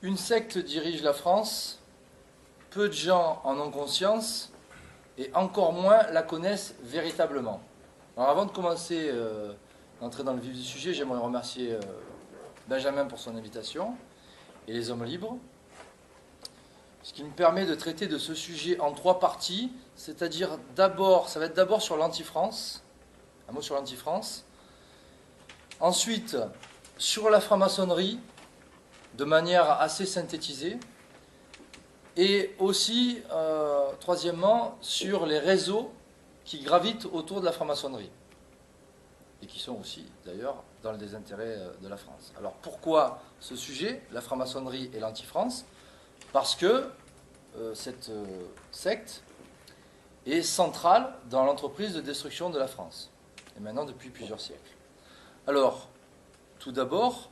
Une secte dirige la France, peu de gens en ont conscience et encore moins la connaissent véritablement. Alors avant de commencer d'entrer dans le vif du sujet, j'aimerais remercier Benjamin pour son invitation et les Hommes Libres, ce qui me permet de traiter de ce sujet en trois parties, c'est-à-dire d'abord, ça va être d'abord sur l'anti-France, un mot sur l'anti-France, ensuite sur la franc-maçonnerie, de manière assez synthétisée, et aussi, troisièmement, sur les réseaux qui gravitent autour de la franc-maçonnerie, et qui sont aussi, d'ailleurs, dans le désintérêt de la France. Alors pourquoi ce sujet, la franc-maçonnerie et l'anti-France? Parce que cette secte est centrale dans l'entreprise de destruction de la France, et maintenant depuis plusieurs siècles. Alors, tout d'abord,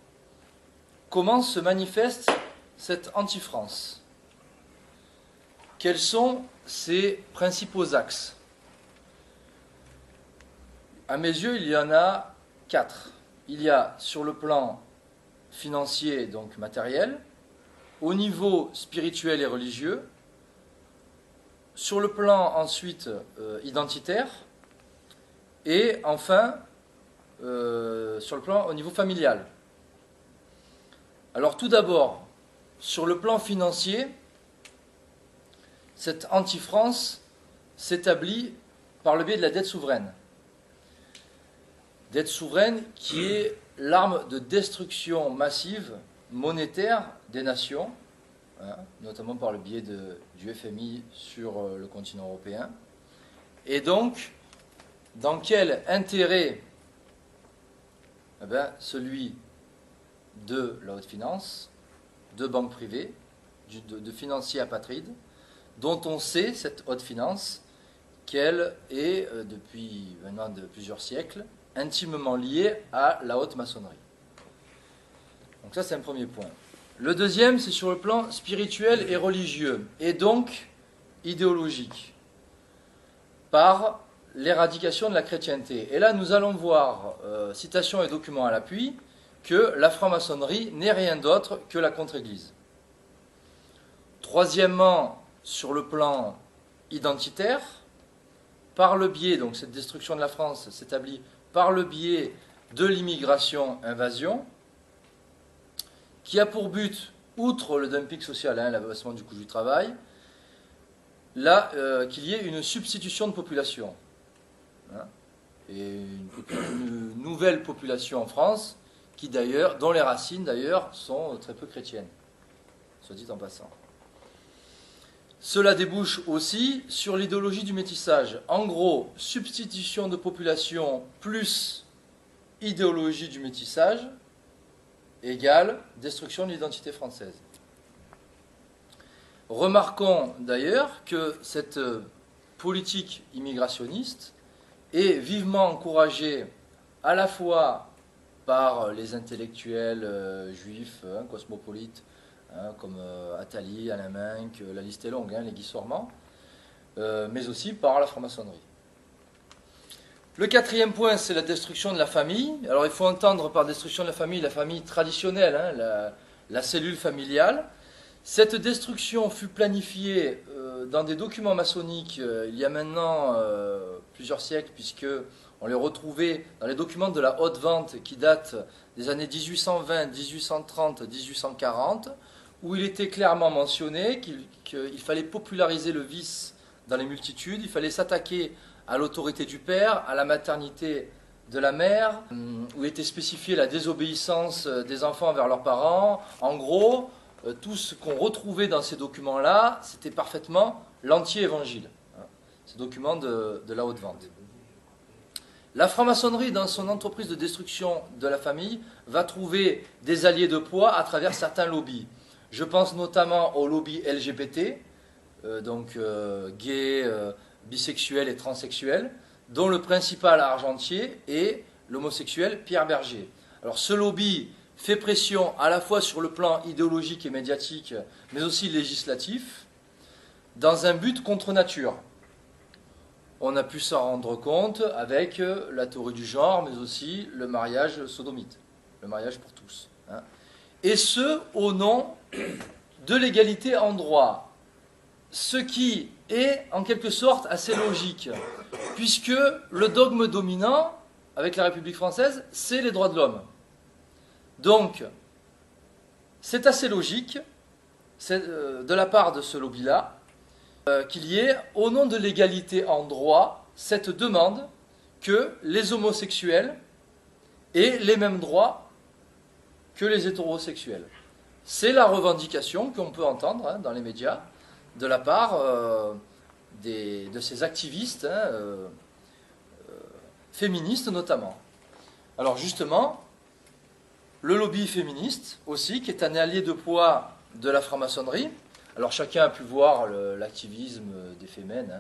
comment se manifeste cette anti-France? Quels sont ses principaux axes? À mes yeux, il y en a 4. Il y a sur le plan financier, donc matériel, au niveau spirituel et religieux, sur le plan ensuite identitaire, et enfin sur le plan au niveau familial. Alors tout d'abord, sur le plan financier, cette anti-France s'établit par le biais de la dette souveraine. Dette souveraine qui est l'arme de destruction massive monétaire des nations, notamment par le biais du FMI sur le continent européen. Et donc, dans quel intérêt? Celui de la haute finance, de banques privées, de financiers apatrides, dont on sait, cette haute finance, qu'elle est, depuis maintenant de plusieurs siècles, intimement liée à la haute maçonnerie. Donc ça, c'est un premier point. Le deuxième, c'est sur le plan spirituel et religieux, et donc idéologique, par l'éradication de la chrétienté. Et là, nous allons voir, citations et documents à l'appui, que la franc-maçonnerie n'est rien d'autre que la contre-église. Troisièmement, sur le plan identitaire, par le biais, donc cette destruction de la France s'établit par le biais de l'immigration-invasion, qui a pour but, outre le dumping social, l'abaissement du coût du travail, qu'il y ait une substitution de population. Et une nouvelle population en France, dont les racines d'ailleurs sont très peu chrétiennes, soit dit en passant. Cela débouche aussi sur l'idéologie du métissage. En gros, substitution de population plus idéologie du métissage égale destruction de l'identité française. Remarquons d'ailleurs que cette politique immigrationniste est vivement encouragée à la fois par les intellectuels juifs, cosmopolites, comme Attali, Alain Menck, la liste est longue, les Guy Sormand, mais aussi par la franc-maçonnerie. Le quatrième point, c'est la destruction de la famille. Alors il faut entendre par destruction de la famille traditionnelle, la cellule familiale. Cette destruction fut planifiée dans des documents maçonniques il y a maintenant plusieurs siècles, puisque on les retrouvait dans les documents de la haute vente qui datent des années 1820, 1830, 1840, où il était clairement mentionné qu'il fallait populariser le vice dans les multitudes, il fallait s'attaquer à l'autorité du père, à la maternité de la mère, où était spécifiée la désobéissance des enfants envers leurs parents. En gros, tout ce qu'on retrouvait dans ces documents-là, c'était parfaitement l'anti-évangile, ces documents de la haute vente. La franc-maçonnerie, dans son entreprise de destruction de la famille, va trouver des alliés de poids à travers certains lobbies. Je pense notamment au lobby LGBT, donc gays, bisexuels et transsexuels, dont le principal argentier est l'homosexuel Pierre Berger. Alors ce lobby fait pression à la fois sur le plan idéologique et médiatique, mais aussi législatif, dans un but contre nature. On a pu s'en rendre compte avec la théorie du genre, mais aussi le mariage sodomite, le mariage pour tous. et ce, au nom de l'égalité en droit. Ce qui est, en quelque sorte, assez logique, puisque le dogme dominant, avec la République française, c'est les droits de l'homme. Donc, c'est assez logique, de la part de ce lobby-là, qu'il y ait, au nom de l'égalité en droit, cette demande que les homosexuels aient les mêmes droits que les hétérosexuels. C'est la revendication qu'on peut entendre dans les médias de la part de ces activistes féministes notamment. Alors justement, le lobby féministe aussi, qui est un allié de poids de la franc-maçonnerie. Alors chacun a pu voir l'activisme des Femen,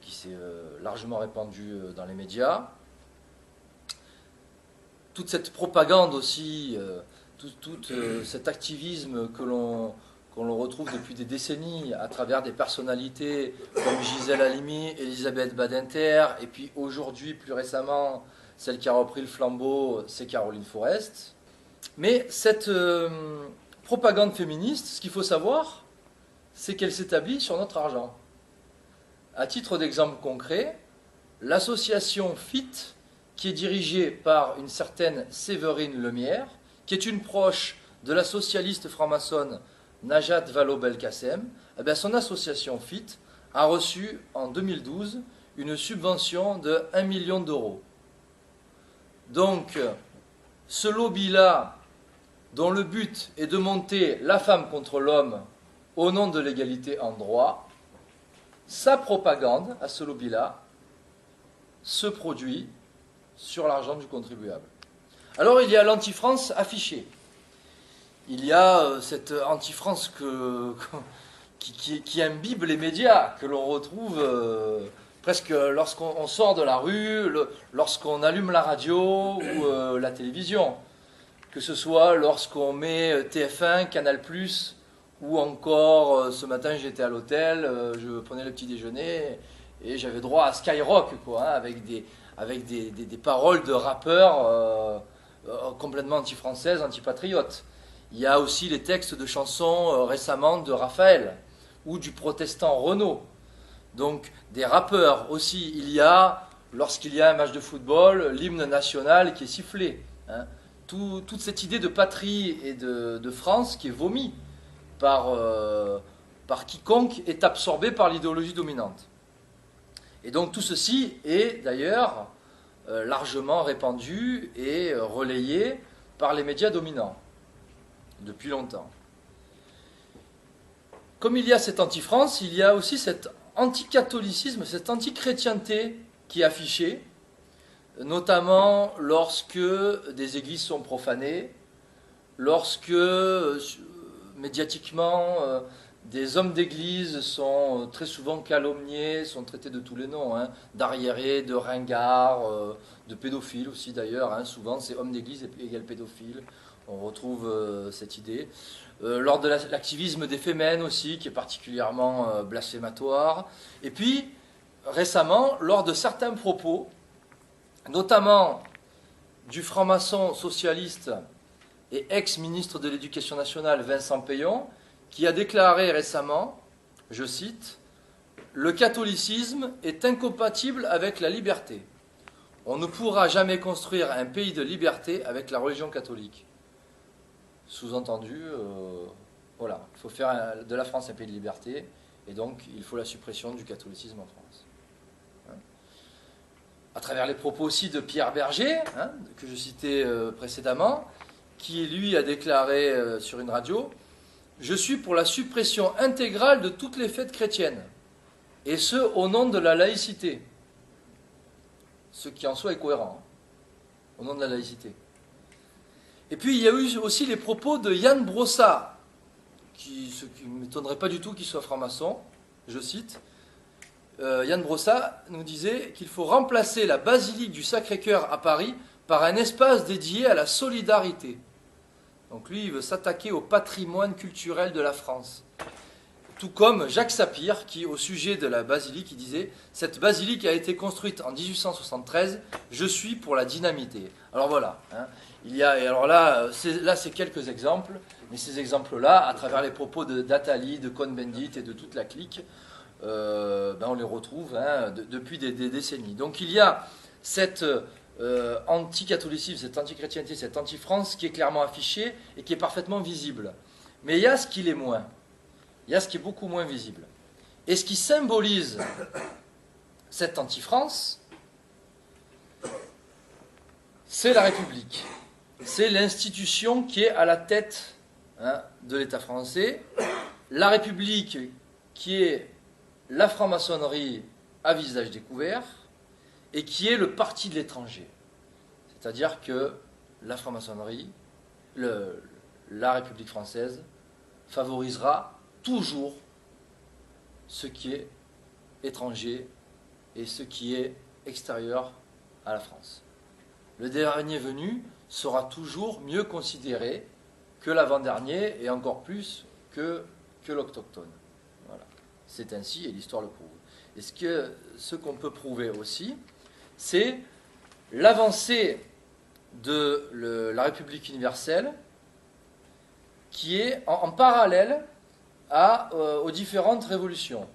qui s'est largement répandu dans les médias. Toute cette propagande aussi, tout cet activisme que l'on retrouve depuis des décennies à travers des personnalités comme Gisèle Halimi, Elisabeth Badinter, et puis aujourd'hui, plus récemment, celle qui a repris le flambeau, c'est Caroline Forest. Mais cette propagande féministe, ce qu'il faut savoir, c'est qu'elle s'établit sur notre argent. À titre d'exemple concret, l'association FIT, qui est dirigée par une certaine Séverine Lemierre, qui est une proche de la socialiste franc-maçonne Najat Vallaud-Belkacem, son association FIT a reçu en 2012 une subvention de 1 million d'euros. Donc, ce lobby-là, dont le but est de monter la femme contre l'homme au nom de l'égalité en droit, sa propagande à ce lobby-là se produit sur l'argent du contribuable. Alors il y a l'anti-France affichée. Il y a cette anti-France qui imbibe les médias, que l'on retrouve presque lorsqu'on sort de la rue, lorsqu'on allume la radio ou la télévision. Que ce soit lorsqu'on met TF1, Canal+, ou encore ce matin j'étais à l'hôtel, je prenais le petit déjeuner et j'avais droit à Skyrock, avec des paroles de rappeurs complètement anti-françaises, anti-patriotes. Il y a aussi les textes de chansons récemment de Raphaël ou du protestant Renaud. Donc des rappeurs aussi. Il y a, lorsqu'il y a un match de football, l'hymne national qui est sifflé. Toute cette idée de patrie et de France qui est vomi par quiconque est absorbée par l'idéologie dominante. Et donc tout ceci est d'ailleurs largement répandu et relayé par les médias dominants depuis longtemps. Comme il y a cette anti-France, il y a aussi cet anti-catholicisme, cette anti-chrétienté qui est affichée, notamment lorsque des églises sont profanées, lorsque médiatiquement des hommes d'église sont très souvent calomniés, sont traités de tous les noms, d'arriérés, de ringards, de pédophiles aussi d'ailleurs, souvent c'est homme d'église égale pédophile, on retrouve cette idée. Lors de l'activisme des Femen aussi, qui est particulièrement blasphématoire. Et puis, récemment, lors de certains propos, notamment du franc-maçon socialiste et ex-ministre de l'Éducation nationale Vincent Peillon, qui a déclaré récemment, je cite, « Le catholicisme est incompatible avec la liberté. On ne pourra jamais construire un pays de liberté avec la religion catholique. » Sous-entendu, voilà, il faut faire de la France un pays de liberté, et donc il faut la suppression du catholicisme en France. À travers les propos aussi de Pierre Berger, que je citais précédemment, qui lui a déclaré sur une radio « Je suis pour la suppression intégrale de toutes les fêtes chrétiennes, et ce au nom de la laïcité. » Ce qui en soi est cohérent, au nom de la laïcité. Et puis il y a eu aussi les propos de Yann Brossat, ce qui ne m'étonnerait pas du tout qu'il soit franc-maçon, je cite. Yann Brossat nous disait qu'il faut remplacer la basilique du Sacré-Cœur à Paris par un espace dédié à la solidarité. Donc lui, il veut s'attaquer au patrimoine culturel de la France. tout comme Jacques Sapir, qui, au sujet de la basilique, il disait « Cette basilique a été construite en 1873, je suis pour la dynamiter ». Alors voilà, hein, et alors là, c'est quelques exemples, mais ces exemples-là, à travers les propos d'Attali, de Cohn-Bendit et de toute la clique, on les retrouve hein, depuis des décennies. Donc il y a cette anti-catholicisme, cette anti-chrétienté, cette anti-France qui est clairement affichée et qui est parfaitement visible. Mais il y a ce qui l'est moins. Il y a ce qui est beaucoup moins visible. Et ce qui symbolise cette anti-France, c'est la République. C'est l'institution qui est à la tête hein, de l'État français. La République qui est la franc-maçonnerie à visage découvert et qui est le parti de l'étranger. C'est-à-dire que la franc-maçonnerie, la République française, favorisera toujours ce qui est étranger et ce qui est extérieur à la France. Le dernier venu sera toujours mieux considéré que l'avant-dernier et encore plus que l'autochtone. Voilà. C'est ainsi et l'histoire le prouve. Et ce qu'on peut prouver aussi, c'est l'avancée de la République universelle qui est en parallèle aux différentes révolutions.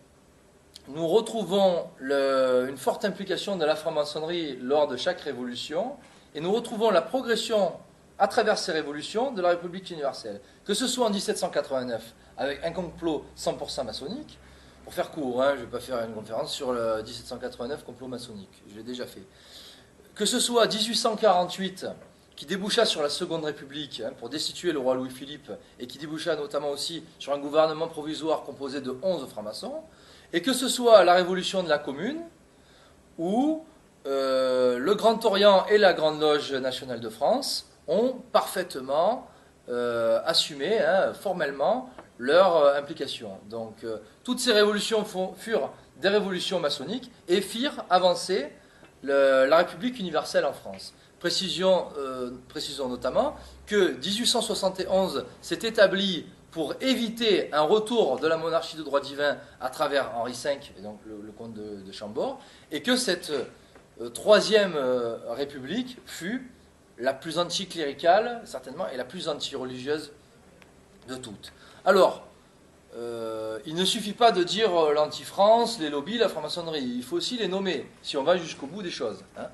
Nous retrouvons une forte implication de la franc-maçonnerie lors de chaque révolution, et nous retrouvons la progression à travers ces révolutions de la République universelle. Que ce soit en 1789, avec un complot 100% maçonnique, pour faire court, hein, je ne vais pas faire une conférence sur le 1789 complot maçonnique, je l'ai déjà fait. Que ce soit 1848, qui déboucha sur la Seconde République hein, pour destituer le roi Louis-Philippe et qui déboucha notamment aussi sur un gouvernement provisoire composé de 11 francs-maçons, et que ce soit la Révolution de la Commune, où le Grand Orient et la Grande Loge nationale de France ont parfaitement assumé hein, formellement leur implication. Donc toutes ces révolutions furent des révolutions maçonniques et firent avancer la République universelle en France. Précisons notamment que 1871 s'est établi pour éviter un retour de la monarchie de droit divin à travers Henri V, et donc le comte de Chambord, et que cette troisième république fut la plus anticléricale, certainement, et la plus anti-religieuse de toutes. Alors, il ne suffit pas de dire l'anti-France, les lobbies, la franc-maçonnerie, il faut aussi les nommer, si on va jusqu'au bout des choses. Hein.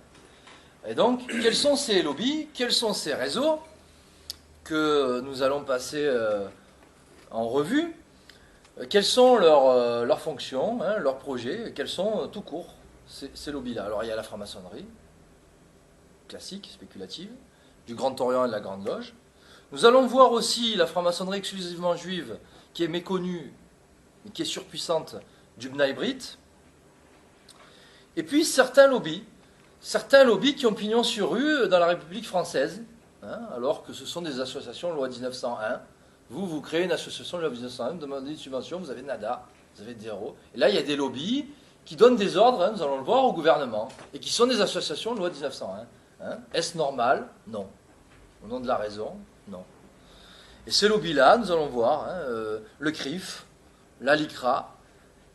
Et donc, quels sont ces lobbies, quels sont ces réseaux que nous allons passer en revue, quelles sont leurs fonctions, hein, leurs projets, quels sont tout court ces lobbies-là. Alors il y a la franc-maçonnerie, classique, spéculative, du Grand Orient et de la Grande Loge. Nous allons voir aussi la franc-maçonnerie exclusivement juive, qui est méconnue, mais qui est surpuissante, du B'nai B'rith. Et puis certains lobbies qui ont pignon sur rue dans la République française, hein, alors que ce sont des associations loi 1901. Vous créez une association de loi 1901, vous demandez une subvention, vous avez nada, vous avez zéro. Et là, il y a des lobbies qui donnent des ordres, hein, nous allons le voir, au gouvernement, et qui sont des associations de loi 1901. Hein. Est-ce normal? Non. Au nom de la raison? Non. Et ces lobbies-là, nous allons voir, hein, le CRIF, la LICRA,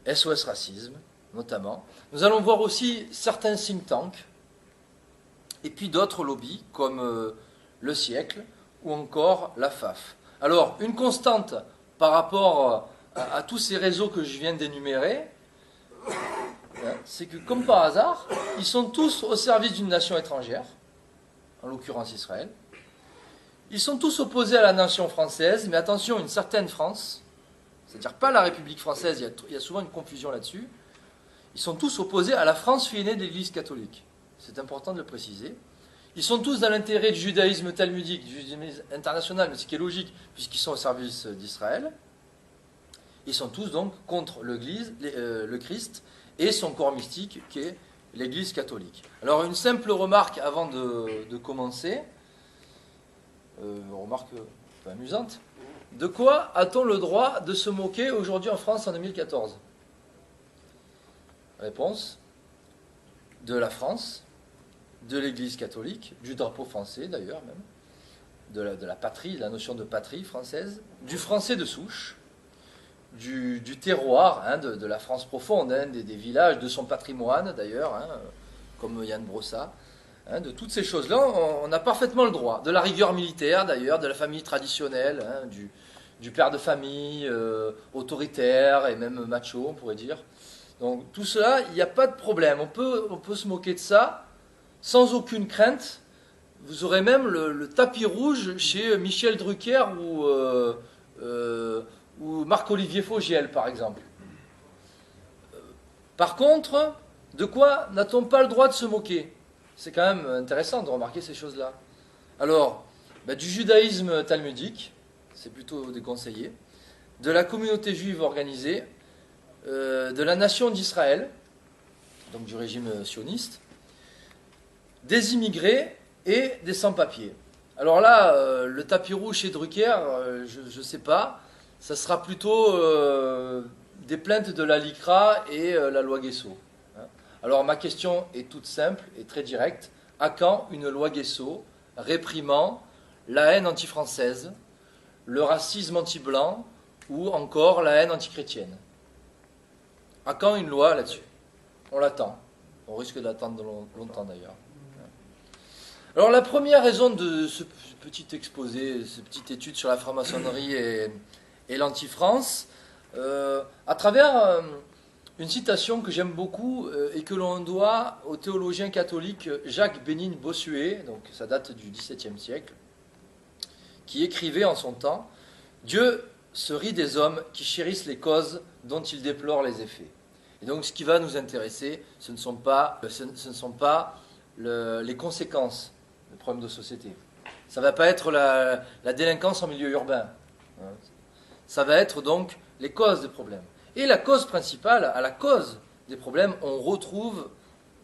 SOS Racisme, notamment. Nous allons voir aussi certains think tanks, et puis d'autres lobbies, comme le Siècle, ou encore la FAF. Alors, une constante par rapport à tous ces réseaux que je viens d'énumérer, c'est que, comme par hasard, ils sont tous au service d'une nation étrangère, en l'occurrence Israël. Ils sont tous opposés à la nation française, mais attention, une certaine France, c'est-à-dire pas la République française, il y a souvent une confusion là-dessus. Ils sont tous opposés à la France fille aînée de l'Église catholique. C'est important de le préciser. Ils sont tous dans l'intérêt du judaïsme talmudique, du judaïsme international, mais ce qui est logique, puisqu'ils sont au service d'Israël. Ils sont tous donc contre le Christ et son corps mystique, qui est l'Église catholique. Alors une simple remarque avant de commencer, remarque un peu amusante. De quoi a-t-on le droit de se moquer aujourd'hui en France en 2014 ? Réponse, de la France, de l'Église catholique, du drapeau français d'ailleurs même, de la patrie, de la notion de patrie française, du français de souche, du terroir, hein, de la France profonde, hein, des villages, de son patrimoine d'ailleurs, hein, comme Yann Brossat. Hein, de toutes ces choses-là, on a parfaitement le droit. De la rigueur militaire d'ailleurs, de la famille traditionnelle, hein, du père de famille, autoritaire et même macho, on pourrait dire. Donc tout cela, il n'y a pas de problème. On peut se moquer de ça sans aucune crainte. Vous aurez même le tapis rouge chez Michel Drucker ou Marc-Olivier Fogiel, par exemple. Par contre, de quoi n'a-t-on pas le droit de se moquer? C'est quand même intéressant de remarquer ces choses-là. Alors, du judaïsme talmudique, c'est plutôt déconseillé, de la communauté juive organisée, de la nation d'Israël, donc du régime sioniste, des immigrés et des sans-papiers. Alors là, le tapis rouge chez Drucker, je ne sais pas, ça sera plutôt des plaintes de la LICRA et la loi Guesso. Alors ma question est toute simple et très directe. À quand une loi Guesso réprimant la haine anti-française, le racisme anti-blanc ou encore la haine anti-chrétienne? À quand une loi là-dessus? On l'attend. On risque d'attendre longtemps d'ailleurs. Alors la première raison de ce petit exposé, cette petite étude sur la franc-maçonnerie et l'anti-France, à travers une citation que j'aime beaucoup et que l'on doit au théologien catholique Jacques Bénigne Bossuet, donc ça date du XVIIe siècle, qui écrivait en son temps « Dieu se rit des hommes qui chérissent les causes dont ils déplorent les effets ». Et donc ce qui va nous intéresser, ce ne sont pas les conséquences des problèmes de société. Ça ne va pas être la délinquance en milieu urbain. Ça va être donc les causes des problèmes. Et la cause principale, à la cause des problèmes, on retrouve,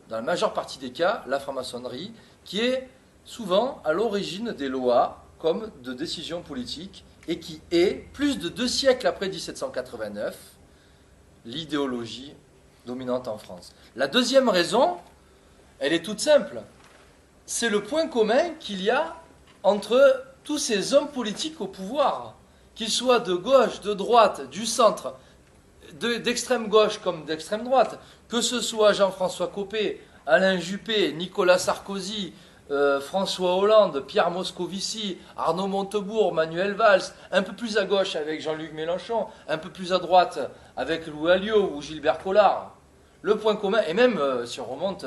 dans la majeure partie des cas, la franc-maçonnerie, qui est souvent à l'origine des lois comme de décisions politiques, et qui est, plus de 2 siècles après 1789, l'idéologie dominante en France. La deuxième raison, elle est toute simple. C'est le point commun qu'il y a entre tous ces hommes politiques au pouvoir, qu'ils soient de gauche, de droite, du centre, d'extrême gauche comme d'extrême droite, que ce soit Jean-François Copé, Alain Juppé, Nicolas Sarkozy, François Hollande, Pierre Moscovici, Arnaud Montebourg, Manuel Valls, un peu plus à gauche avec Jean-Luc Mélenchon, un peu plus à droite avec Louis Alliot ou Gilbert Collard. Le point commun, et même si on remonte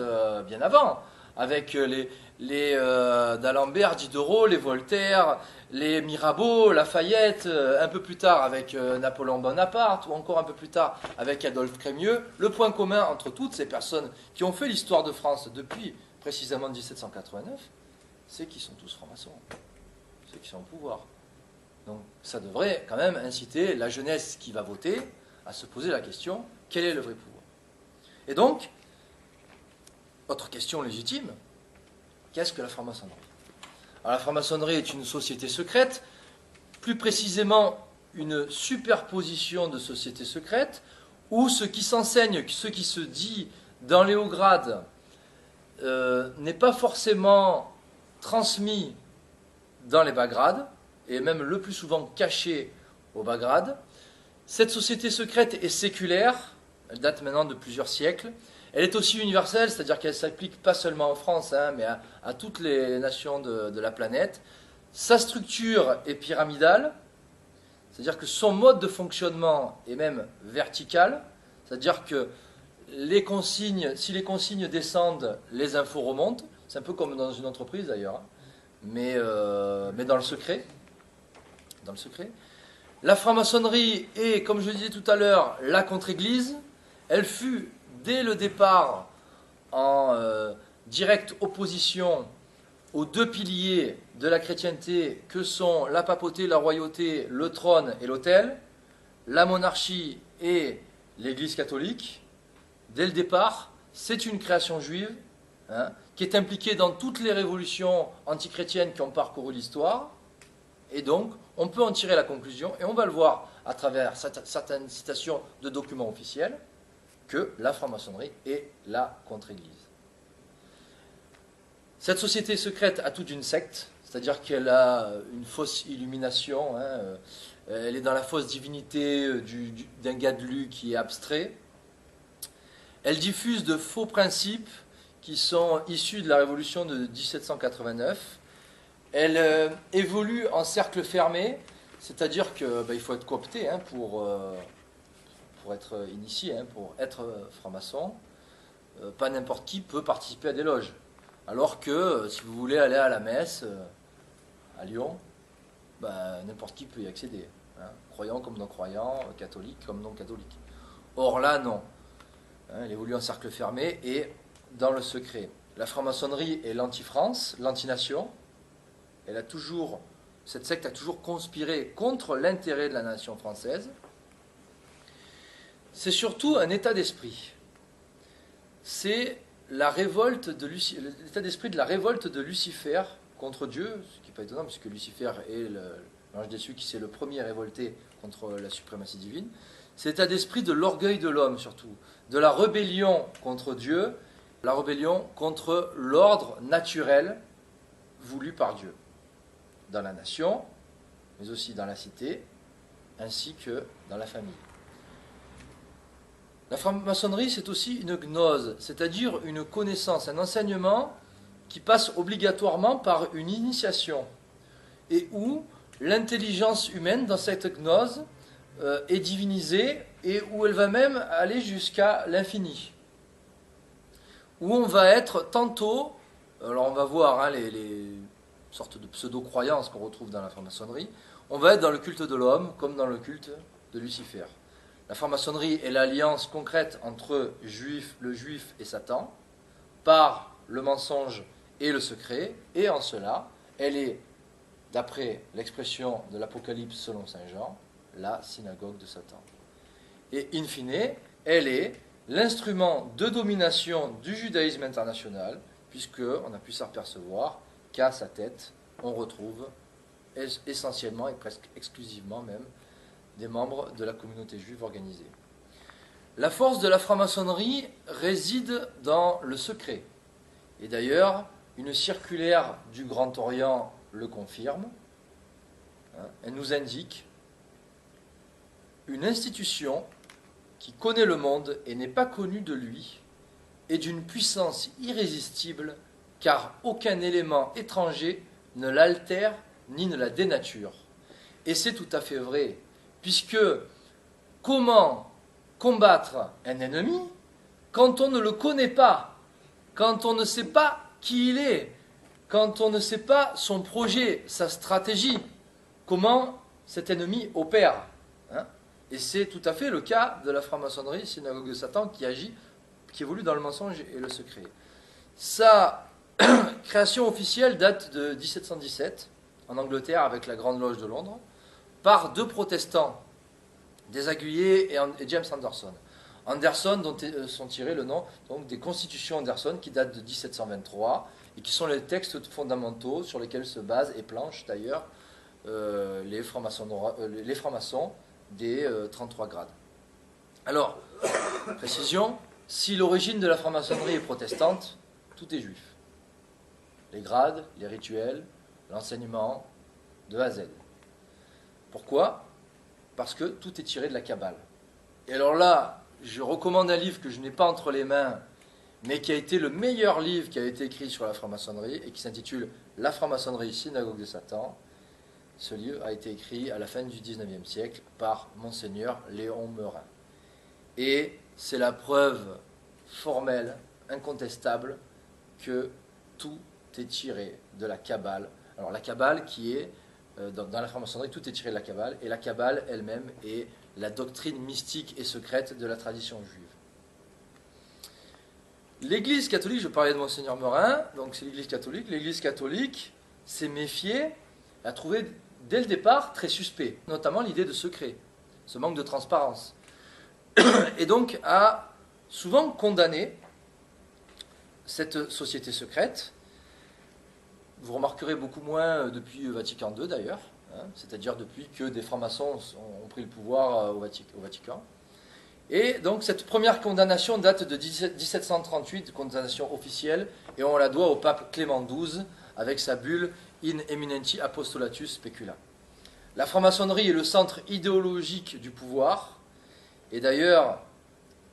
bien avant, avec les d'Alembert, Diderot, les Voltaire, les Mirabeau, Lafayette, un peu plus tard avec Napoléon Bonaparte, ou encore un peu plus tard avec Adolphe Crémieux, le point commun entre toutes ces personnes qui ont fait l'histoire de France depuis précisément 1789, c'est qu'ils sont tous francs-maçons, ceux qui sont au pouvoir. Donc ça devrait quand même inciter la jeunesse qui va voter à se poser la question, quel est le vrai pouvoir? Et donc, autre question légitime, qu'est-ce que la franc-maçonnerie? Alors la franc-maçonnerie est une société secrète, plus précisément une superposition de sociétés secrètes, où ce qui s'enseigne, ce qui se dit dans les hauts grades, n'est pas forcément transmis dans les bas grades, et même le plus souvent caché aux bas grades. Cette société secrète est séculaire, elle date maintenant de plusieurs siècles. Elle est aussi universelle, c'est-à-dire qu'elle ne s'applique pas seulement en France, hein, mais à toutes les nations de la planète. Sa structure est pyramidale, c'est-à-dire que son mode de fonctionnement est même vertical, c'est-à-dire que si les consignes descendent, les infos remontent. C'est un peu comme dans une entreprise d'ailleurs, hein, mais dans le secret. Dans le secret. La franc-maçonnerie est, comme je le disais tout à l'heure, la contre-église. Elle fut, dès le départ, en directe opposition aux 2 piliers de la chrétienté que sont la papauté, la royauté, le trône et l'autel, la monarchie et l'église catholique. Dès le départ, c'est une création juive, hein, qui est impliquée dans toutes les révolutions antichrétiennes qui ont parcouru l'histoire. Et donc, on peut en tirer la conclusion, et on va le voir à travers certaines citations de documents officiels, que la franc-maçonnerie est la contre-église. Cette société secrète a toute une secte, c'est-à-dire qu'elle a une fausse illumination, hein, elle est dans la fausse divinité d'un gadlu qui est abstrait. Elle diffuse de faux principes qui sont issus de la révolution de 1789. Elle évolue en cercle fermé, c'est-à-dire qu'il faut être coopté hein, pour être initié, hein, pour être franc-maçon. Pas n'importe qui peut participer à des loges. Alors que si vous voulez aller à la messe à Lyon, n'importe qui peut y accéder. Hein, croyant comme non-croyant, catholique comme non-catholique. Or là, non. Hein, elle évolue en cercle fermé et dans le secret. La franc-maçonnerie est l'anti-France, l'anti-nation. Cette secte a toujours conspiré contre l'intérêt de la nation française. C'est surtout un état d'esprit. C'est l'état d'esprit de la révolte de Lucifer contre Dieu, ce qui n'est pas étonnant puisque Lucifer est l'ange déçu qui s'est le premier révolté contre la suprématie divine. C'est l'état d'esprit de l'orgueil de l'homme surtout, de la rébellion contre Dieu, la rébellion contre l'ordre naturel voulu par Dieu, dans la nation, mais aussi dans la cité, ainsi que dans la famille. La franc-maçonnerie, c'est aussi une gnose, c'est-à-dire une connaissance, un enseignement qui passe obligatoirement par une initiation, et où l'intelligence humaine dans cette gnose est divinisée, et où elle va même aller jusqu'à l'infini. Où on va être tantôt, alors on va voir hein, les sortes de pseudo-croyances qu'on retrouve dans la franc-maçonnerie, on va être dans le culte de l'homme comme dans le culte de Lucifer. La franc-maçonnerie est l'alliance concrète entre le juif et Satan, par le mensonge et le secret, et en cela, elle est, d'après l'expression de l'Apocalypse selon saint Jean, la synagogue de Satan. Et in fine, elle est l'instrument de domination du judaïsme international, puisqu'on a pu s'apercevoir qu'à sa tête, on retrouve essentiellement et presque exclusivement même des membres de la communauté juive organisée. La force de la franc-maçonnerie réside dans le secret. Et d'ailleurs, une circulaire du Grand Orient le confirme. Elle nous indique une institution qui connaît le monde et n'est pas connue de lui, est d'une puissance irrésistible, car aucun élément étranger ne l'altère ni ne la dénature. Et c'est tout à fait vrai, puisque comment combattre un ennemi quand on ne le connaît pas, quand on ne sait pas qui il est, quand on ne sait pas son projet, sa stratégie, comment cet ennemi opère hein. Et c'est tout à fait le cas de la franc-maçonnerie, synagogue de Satan, qui agit, qui évolue dans le mensonge et le secret. Sa création officielle date de 1717, en Angleterre, avec la Grande Loge de Londres, par deux protestants, des Aguillés et James Anderson. Anderson, dont sont tirés le nom donc, des Constitutions Anderson, qui datent de 1723, et qui sont les textes fondamentaux sur lesquels se basent et planchent d'ailleurs les francs-maçons des 33 grades. Alors, précision, si l'origine de la franc-maçonnerie est protestante, tout est juif. Les grades, les rituels, l'enseignement, de A à Z. Pourquoi ? Parce que tout est tiré de la Kabbale. Et alors là, je recommande un livre que je n'ai pas entre les mains, mais qui a été le meilleur livre qui a été écrit sur la franc-maçonnerie, et qui s'intitule « La franc-maçonnerie, synagogue de Satan ». Ce livre a été écrit à la fin du XIXe siècle par Monseigneur Léon Meurin. Et c'est la preuve formelle, incontestable, que tout est tiré de la Kabbale. Alors la Kabbale qui est, dans la franc-maçonnerie, tout est tiré de la Kabbale, et la Kabbale elle-même est la doctrine mystique et secrète de la tradition juive. L'Église catholique, je parlais de Monseigneur Meurin, donc c'est l'Église catholique s'est méfiée, a trouvé dès le départ très suspect, notamment l'idée de secret, ce manque de transparence, et donc a souvent condamné cette société secrète. Vous remarquerez beaucoup moins depuis Vatican II d'ailleurs, hein, c'est-à-dire depuis que des francs-maçons ont pris le pouvoir au Vatican. Et donc cette première condamnation date de 1738, condamnation officielle, et on la doit au pape Clément XII, avec sa bulle in eminenti apostolatus specula. La franc-maçonnerie est le centre idéologique du pouvoir, et d'ailleurs,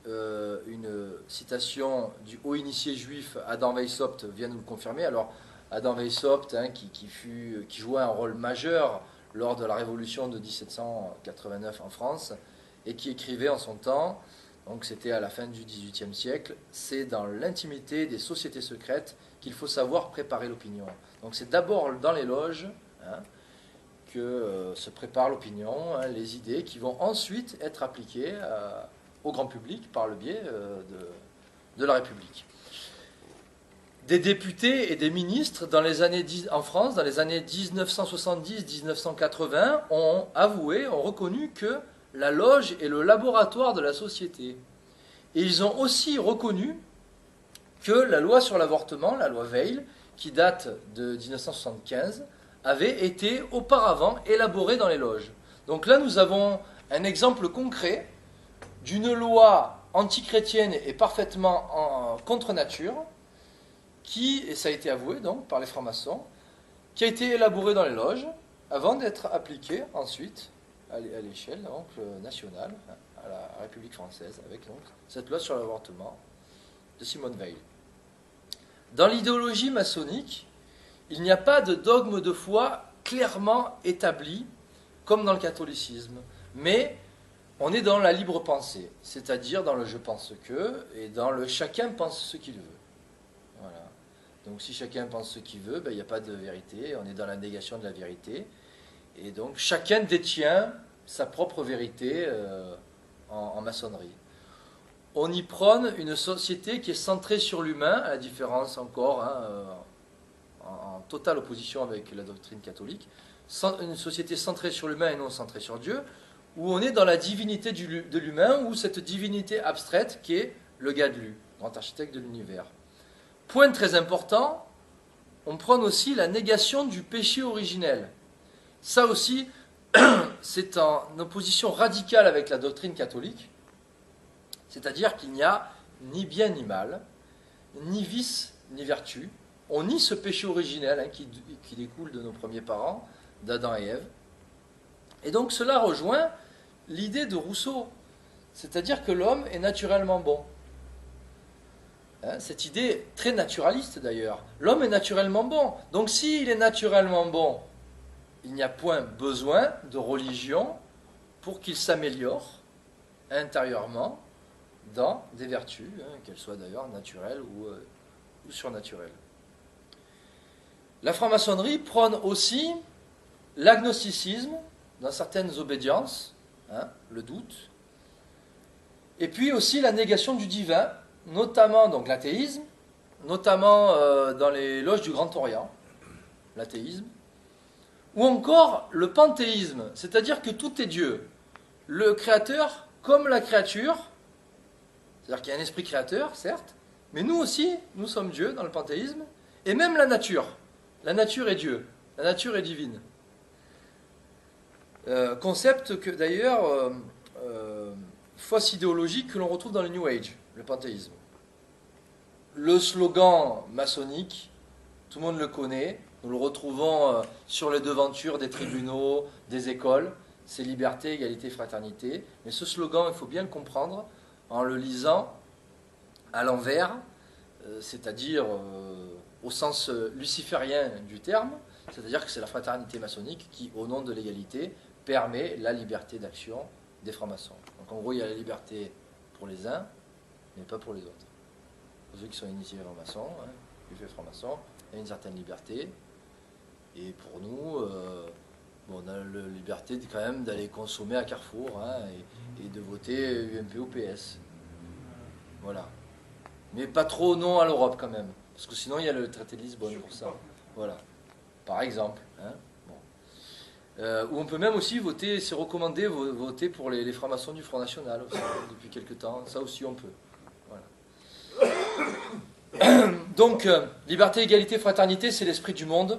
une citation du haut initié juif Adam Weishaupt vient nous le confirmer. Alors, Adam Weishaupt, qui jouait un rôle majeur lors de la révolution de 1789 en France, et qui écrivait en son temps, donc c'était à la fin du XVIIIe siècle, c'est dans l'intimité des sociétés secrètes qu'il faut savoir préparer l'opinion. Donc c'est d'abord dans les loges que se prépare l'opinion, les idées qui vont ensuite être appliquées au grand public par le biais de la République. Des députés et des ministres en France, dans les années 1970-1980, ont avoué, ont reconnu que la loge est le laboratoire de la société. Et ils ont aussi reconnu que la loi sur l'avortement, la loi Veil, qui date de 1975, avait été auparavant élaborée dans les loges. Donc là, nous avons un exemple concret d'une loi antichrétienne et parfaitement contre nature, qui, et ça a été avoué donc par les francs-maçons, qui a été élaborée dans les loges avant d'être appliquée ensuite à l'échelle nationale, à la République française, avec donc cette loi sur l'avortement de Simone Veil. Dans l'idéologie maçonnique, il n'y a pas de dogme de foi clairement établi, comme dans le catholicisme, mais on est dans la libre pensée, c'est-à-dire dans le je pense que, et dans le chacun pense ce qu'il veut. Voilà. Donc si chacun pense ce qu'il veut, il n'y a pas de vérité, on est dans la négation de la vérité, et donc chacun détient sa propre vérité en maçonnerie. On y prône une société qui est centrée sur l'humain, à la différence encore, en totale opposition avec la doctrine catholique, une société centrée sur l'humain et non centrée sur Dieu, où on est dans la divinité de l'humain, ou cette divinité abstraite qui est le Gadlu, grand architecte de l'univers. Point très important, on prône aussi la négation du péché originel. Ça aussi, c'est en opposition radicale avec la doctrine catholique, c'est-à-dire qu'il n'y a ni bien ni mal, ni vice ni vertu. On nie ce péché originel qui découle de nos premiers parents, d'Adam et Ève. Et donc cela rejoint l'idée de Rousseau, c'est-à-dire que l'homme est naturellement bon. Cette idée très naturaliste d'ailleurs. L'homme est naturellement bon. Donc s'il est naturellement bon, il n'y a point besoin de religion pour qu'il s'améliore intérieurement dans des vertus, qu'elles soient d'ailleurs naturelles ou surnaturelles. La franc-maçonnerie prône aussi l'agnosticisme dans certaines obédiences, le doute, et puis aussi la négation du divin, notamment donc l'athéisme, notamment dans les loges du Grand Orient, l'athéisme, ou encore le panthéisme, c'est-à-dire que tout est Dieu, le créateur comme la créature, c'est-à-dire qu'il y a un esprit créateur, certes, mais nous aussi, nous sommes Dieu dans le panthéisme, et même la nature est Dieu, la nature est divine. Concept que d'ailleurs, fausse idéologique que l'on retrouve dans le New Age, le panthéisme. Le slogan maçonnique, tout le monde le connaît, nous le retrouvons sur les devantures des tribunaux, des écoles, c'est liberté, égalité, fraternité. Mais ce slogan, il faut bien le comprendre en le lisant à l'envers, c'est-à-dire au sens luciférien du terme, c'est-à-dire que c'est la fraternité maçonnique qui, au nom de l'égalité, permet la liberté d'action des francs-maçons. Donc en gros, il y a la liberté pour les uns, mais pas pour les autres. Pour ceux qui sont initiés francs-maçons, qui fait franc-maçon, il y a une certaine liberté. Et pour nous, on a la liberté quand même d'aller consommer à Carrefour et de voter UMP ou PS. Voilà. Mais pas trop non à l'Europe quand même. Parce que sinon, il y a le traité de Lisbonne pour ça. Voilà. Par exemple. Où on peut même aussi voter, c'est recommandé, voter pour les francs-maçons du Front National aussi, depuis quelques temps. Ça aussi, on peut. Voilà. Donc, liberté, égalité, fraternité, c'est l'esprit du monde.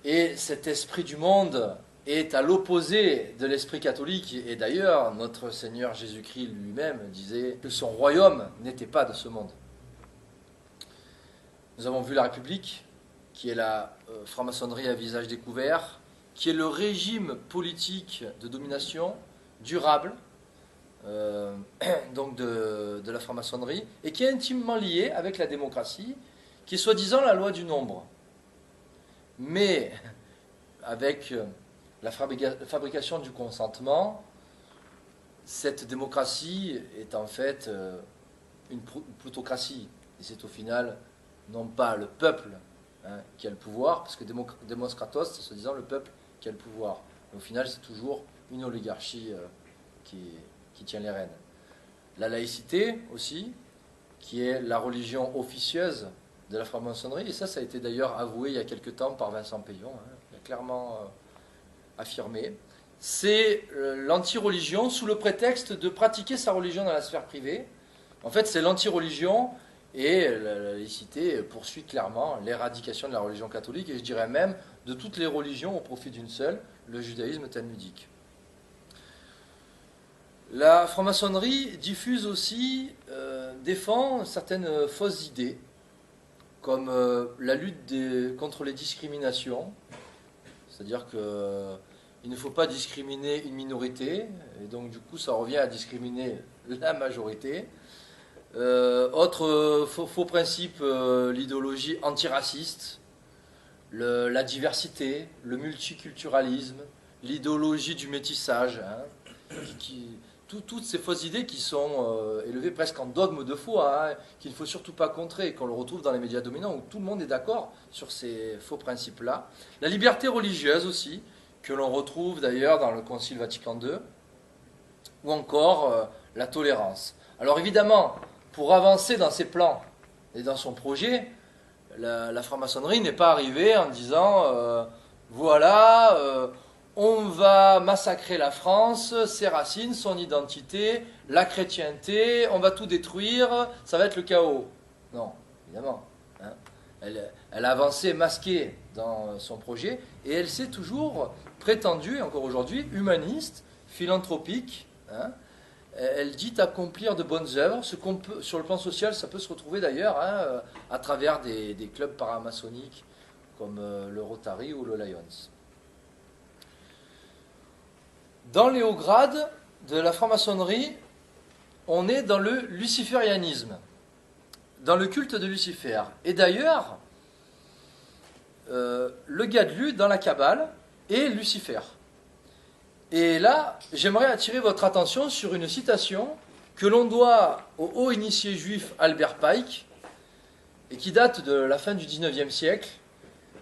Et cet esprit du monde est à l'opposé de l'esprit catholique. Et d'ailleurs, notre Seigneur Jésus-Christ lui-même disait que son royaume n'était pas de ce monde. Nous avons vu la République qui est la franc-maçonnerie à visage découvert, qui est le régime politique de domination durable donc de la franc-maçonnerie, et qui est intimement lié avec la démocratie, qui est soi-disant la loi du nombre. Mais avec la fabrication du consentement, cette démocratie est en fait une plutocratie. Et c'est au final non pas le peuple qui a le pouvoir, parce que Demos Kratos, c'est soi-disant le peuple qui a le pouvoir. Mais au final, c'est toujours une oligarchie qui tient les rênes. La laïcité aussi, qui est la religion officieuse de la franc-maçonnerie, et ça a été d'ailleurs avoué il y a quelque temps par Vincent Peillon, il a clairement affirmé, c'est l'anti-religion sous le prétexte de pratiquer sa religion dans la sphère privée. En fait, c'est l'anti-religion, et la laïcité poursuit clairement l'éradication de la religion catholique, et je dirais même de toutes les religions au profit d'une seule, le judaïsme talmudique. La franc-maçonnerie diffuse aussi, défend certaines fausses idées, comme la lutte contre les discriminations, c'est-à-dire qu'il ne faut pas discriminer une minorité, et donc du coup ça revient à discriminer la majorité. Autre faux principe, l'idéologie antiraciste, la diversité, le multiculturalisme, l'idéologie du métissage, toutes ces fausses idées qui sont élevées presque en dogme de foi, qu'il ne faut surtout pas contrer, et qu'on le retrouve dans les médias dominants où tout le monde est d'accord sur ces faux principes-là. La liberté religieuse aussi, que l'on retrouve d'ailleurs dans le Concile Vatican II, ou encore la tolérance. Alors évidemment, pour avancer dans ses plans et dans son projet, la franc-maçonnerie n'est pas arrivée en disant voilà, on va massacrer la France, ses racines, son identité, la chrétienté, on va tout détruire, ça va être le chaos. Non, évidemment. Elle a avancé masquée dans son projet, et elle s'est toujours prétendue, et encore aujourd'hui, humaniste, philanthropique. Elle dit accomplir de bonnes œuvres. Sur le plan social, ça peut se retrouver d'ailleurs à travers des clubs paramaçonniques comme le Rotary ou le Lions. Dans les hauts grades de la franc-maçonnerie, on est dans le luciférianisme, dans le culte de Lucifer. Et d'ailleurs, le Gadlut dans la Kabbale est Lucifer. Et là, j'aimerais attirer votre attention sur une citation que l'on doit au haut initié juif Albert Pike, et qui date de la fin du XIXe siècle.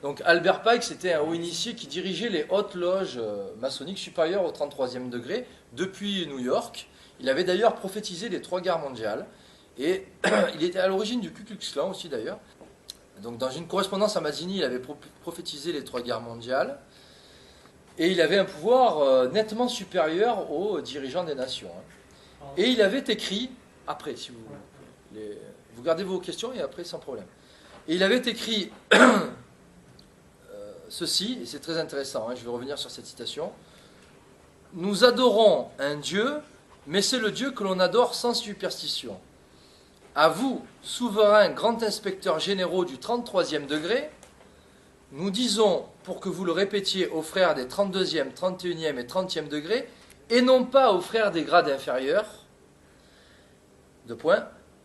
Donc Albert Pike, c'était un haut initié qui dirigeait les hautes loges maçonniques supérieures au 33e degré depuis New York. Il avait d'ailleurs prophétisé les 3 guerres mondiales, et il était à l'origine du Ku Klux Klan aussi d'ailleurs. Donc dans une correspondance à Mazzini, il avait prophétisé les 3 guerres mondiales, et il avait un pouvoir nettement supérieur aux dirigeants des nations. Et il avait écrit, après si vous gardez vos questions et après sans problème. Et il avait écrit ceci, et c'est très intéressant, je vais revenir sur cette citation. « Nous adorons un Dieu, mais c'est le Dieu que l'on adore sans superstition. À vous, souverains grands inspecteurs généraux du 33e degré, nous disons, pour que vous le répétiez aux frères des 32e, 31e et 30e degrés, et non pas aux frères des grades inférieurs,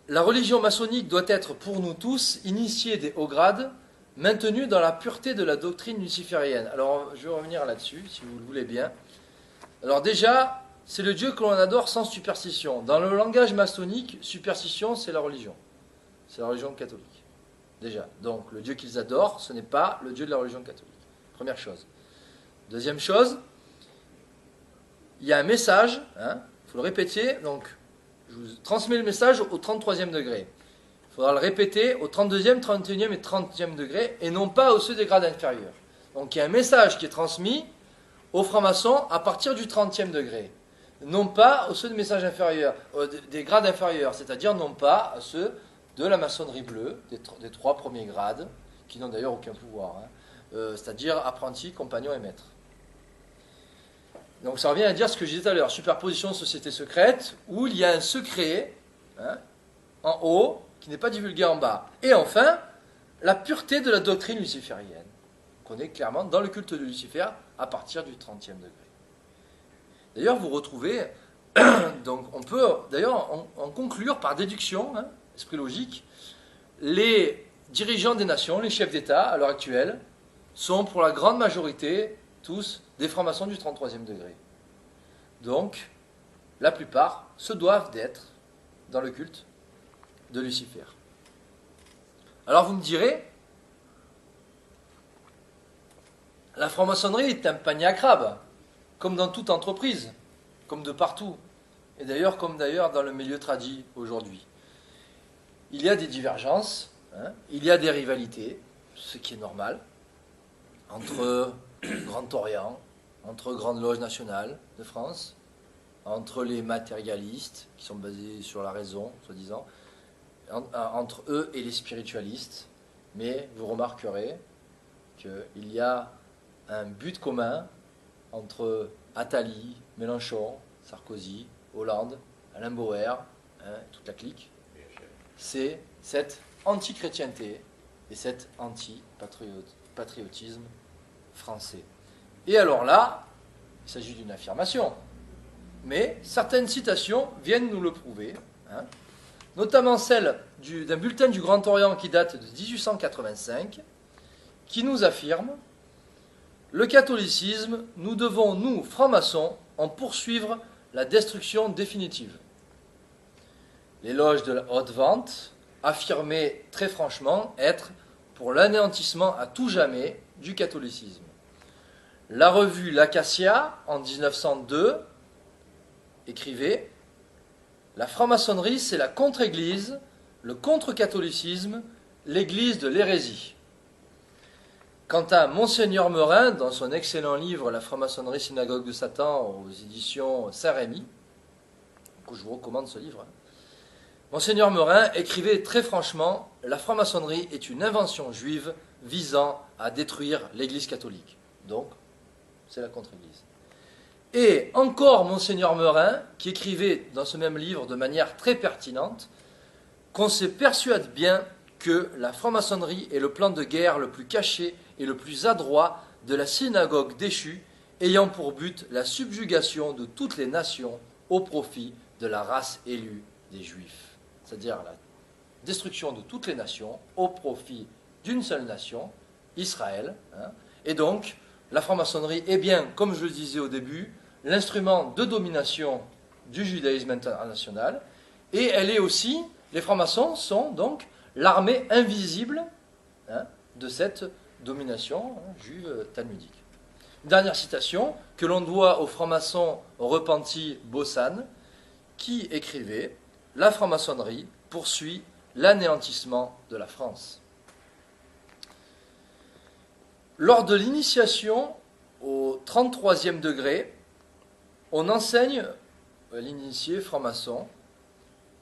la religion maçonnique doit être pour nous tous, initiés des hauts grades, maintenue dans la pureté de la doctrine luciférienne. » Alors, je vais revenir là-dessus, si vous le voulez bien. Alors déjà, c'est le Dieu que l'on adore sans superstition. Dans le langage maçonnique, superstition, c'est la religion. C'est la religion catholique. Déjà. Donc, le Dieu qu'ils adorent, ce n'est pas le Dieu de la religion catholique. Première chose. Deuxième chose, il y a un message, il faut le répéter, donc je vous transmets le message au 33e degré. Il faudra le répéter au 32e, 31e et 30e degré, et non pas aux ceux des grades inférieurs. Donc il y a un message qui est transmis aux francs-maçons à partir du 30e degré. Non pas aux ceux de messages inférieurs, des grades inférieurs, c'est-à-dire non pas à ceux de la maçonnerie bleue, des 3 premiers grades, qui n'ont d'ailleurs aucun pouvoir, c'est-à-dire apprentis, compagnons et maîtres. Donc ça revient à dire ce que je disais tout à l'heure, superposition de société secrète, où il y a un secret en haut, qui n'est pas divulgué en bas. Et enfin, la pureté de la doctrine luciférienne, qu'on est clairement dans le culte de Lucifer à partir du 30e degré. D'ailleurs, vous retrouvez, donc on peut d'ailleurs en conclure par déduction, hein, esprit logique, les dirigeants des nations, les chefs d'État à l'heure actuelle, sont pour la grande majorité tous des francs-maçons du 33e degré. Donc, la plupart se doivent d'être dans le culte de Lucifer. Alors vous me direz, la franc-maçonnerie est un panier à crabes, comme dans toute entreprise, comme de partout, et d'ailleurs comme d'ailleurs dans le milieu tradit aujourd'hui. Il y a des divergences, hein, il y a des rivalités, ce qui est normal, entre Grand Orient, entre Grande Loge nationale de France, entre les matérialistes, qui sont basés sur la raison, soi-disant, entre eux et les spiritualistes. Mais vous remarquerez qu'il y a un but commun entre Attali, Mélenchon, Sarkozy, Hollande, Alain Bauer, hein, toute la clique. C'est cette anti-chrétienté et cet anti-patriotisme français. Et alors là, il s'agit d'une affirmation, mais certaines citations viennent nous le prouver, hein, notamment celle d'un bulletin du Grand Orient qui date de 1885, qui nous affirme « Le catholicisme, nous devons, nous, francs-maçons, en poursuivre la destruction définitive. » Les loges de la haute vente affirmaient très franchement être pour l'anéantissement à tout jamais du catholicisme. La revue L'Acacia, en 1902, écrivait « La franc-maçonnerie, c'est la contre-église, le contre-catholicisme, l'église de l'hérésie. » Quant à Monseigneur Meurin, dans son excellent livre « La franc-maçonnerie synagogue de Satan » aux éditions Saint-Rémy, que je vous recommande ce livre, Monseigneur Meurin écrivait très franchement « La franc-maçonnerie est une invention juive visant à détruire l'église catholique. » Donc, c'est la contre-église. Et encore Monseigneur Meurin, qui écrivait dans ce même livre de manière très pertinente, qu'on se persuade bien que la franc-maçonnerie est le plan de guerre le plus caché et le plus adroit de la synagogue déchue, ayant pour but la subjugation de toutes les nations au profit de la race élue des Juifs. C'est-à-dire la destruction de toutes les nations au profit d'une seule nation, Israël. Hein. Et donc, la franc-maçonnerie est bien, comme je le disais au début, l'instrument de domination du judaïsme international, et elle est aussi, les francs-maçons sont donc l'armée invisible, hein, de cette domination, hein, juive talmudique. Une dernière citation que l'on doit au franc-maçon repenti Bossan, qui écrivait « La franc-maçonnerie poursuit l'anéantissement de la France ». Lors de l'initiation au 33e degré, on enseigne à l'initié franc-maçon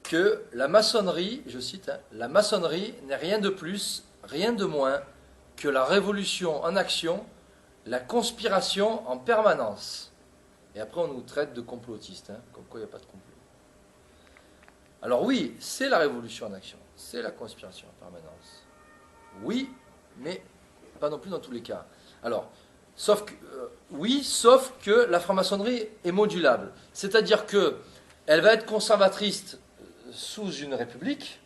que la maçonnerie, je cite, hein, la maçonnerie n'est rien de plus, rien de moins que la révolution en action, la conspiration en permanence. Et après on nous traite de complotistes, hein, comme quoi il n'y a pas de complot. Alors oui, c'est la révolution en action, c'est la conspiration en permanence. Oui, mais pas non plus dans tous les cas. Alors, sauf que la franc-maçonnerie est modulable. C'est-à-dire qu'elle va être conservatrice sous une république,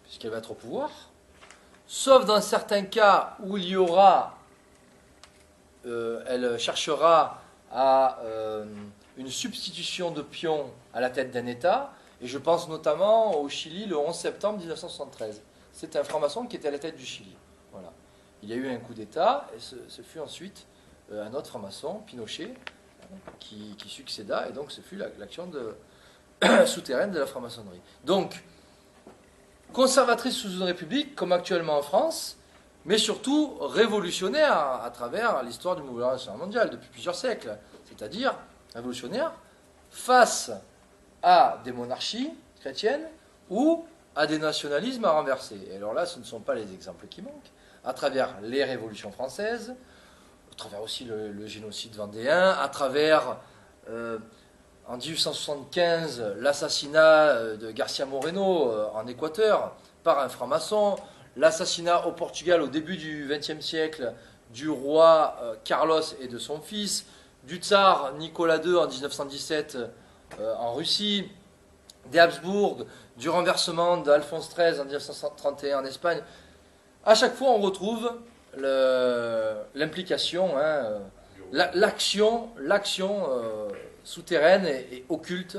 puisqu'elle va être au pouvoir, sauf dans certains cas où il y aura, elle cherchera à une substitution de pions à la tête d'un État, et je pense notamment au Chili le 11 septembre 1973. C'est un franc-maçon qui était à la tête du Chili. Voilà. Il y a eu un coup d'État, et ce fut ensuite un autre franc-maçon, Pinochet, qui succéda, et donc ce fut l'action souterraine de la franc-maçonnerie. Donc, conservatrice sous une république, comme actuellement en France, mais surtout révolutionnaire à travers l'histoire du mouvement national mondial depuis plusieurs siècles, c'est-à-dire révolutionnaire face à des monarchies chrétiennes ou à des nationalismes à renverser. Et alors là, ce ne sont pas les exemples qui manquent. À travers les révolutions françaises, à travers aussi le génocide vendéen, à travers, en 1875, l'assassinat de Garcia Moreno en Équateur par un franc-maçon, l'assassinat au Portugal au début du XXe siècle du roi Carlos et de son fils, du tsar Nicolas II en 1917 en Russie, des Habsbourg, du renversement d'Alphonse XIII en 1931 en Espagne. À chaque fois, on retrouve l'implication, l'action souterraine et occulte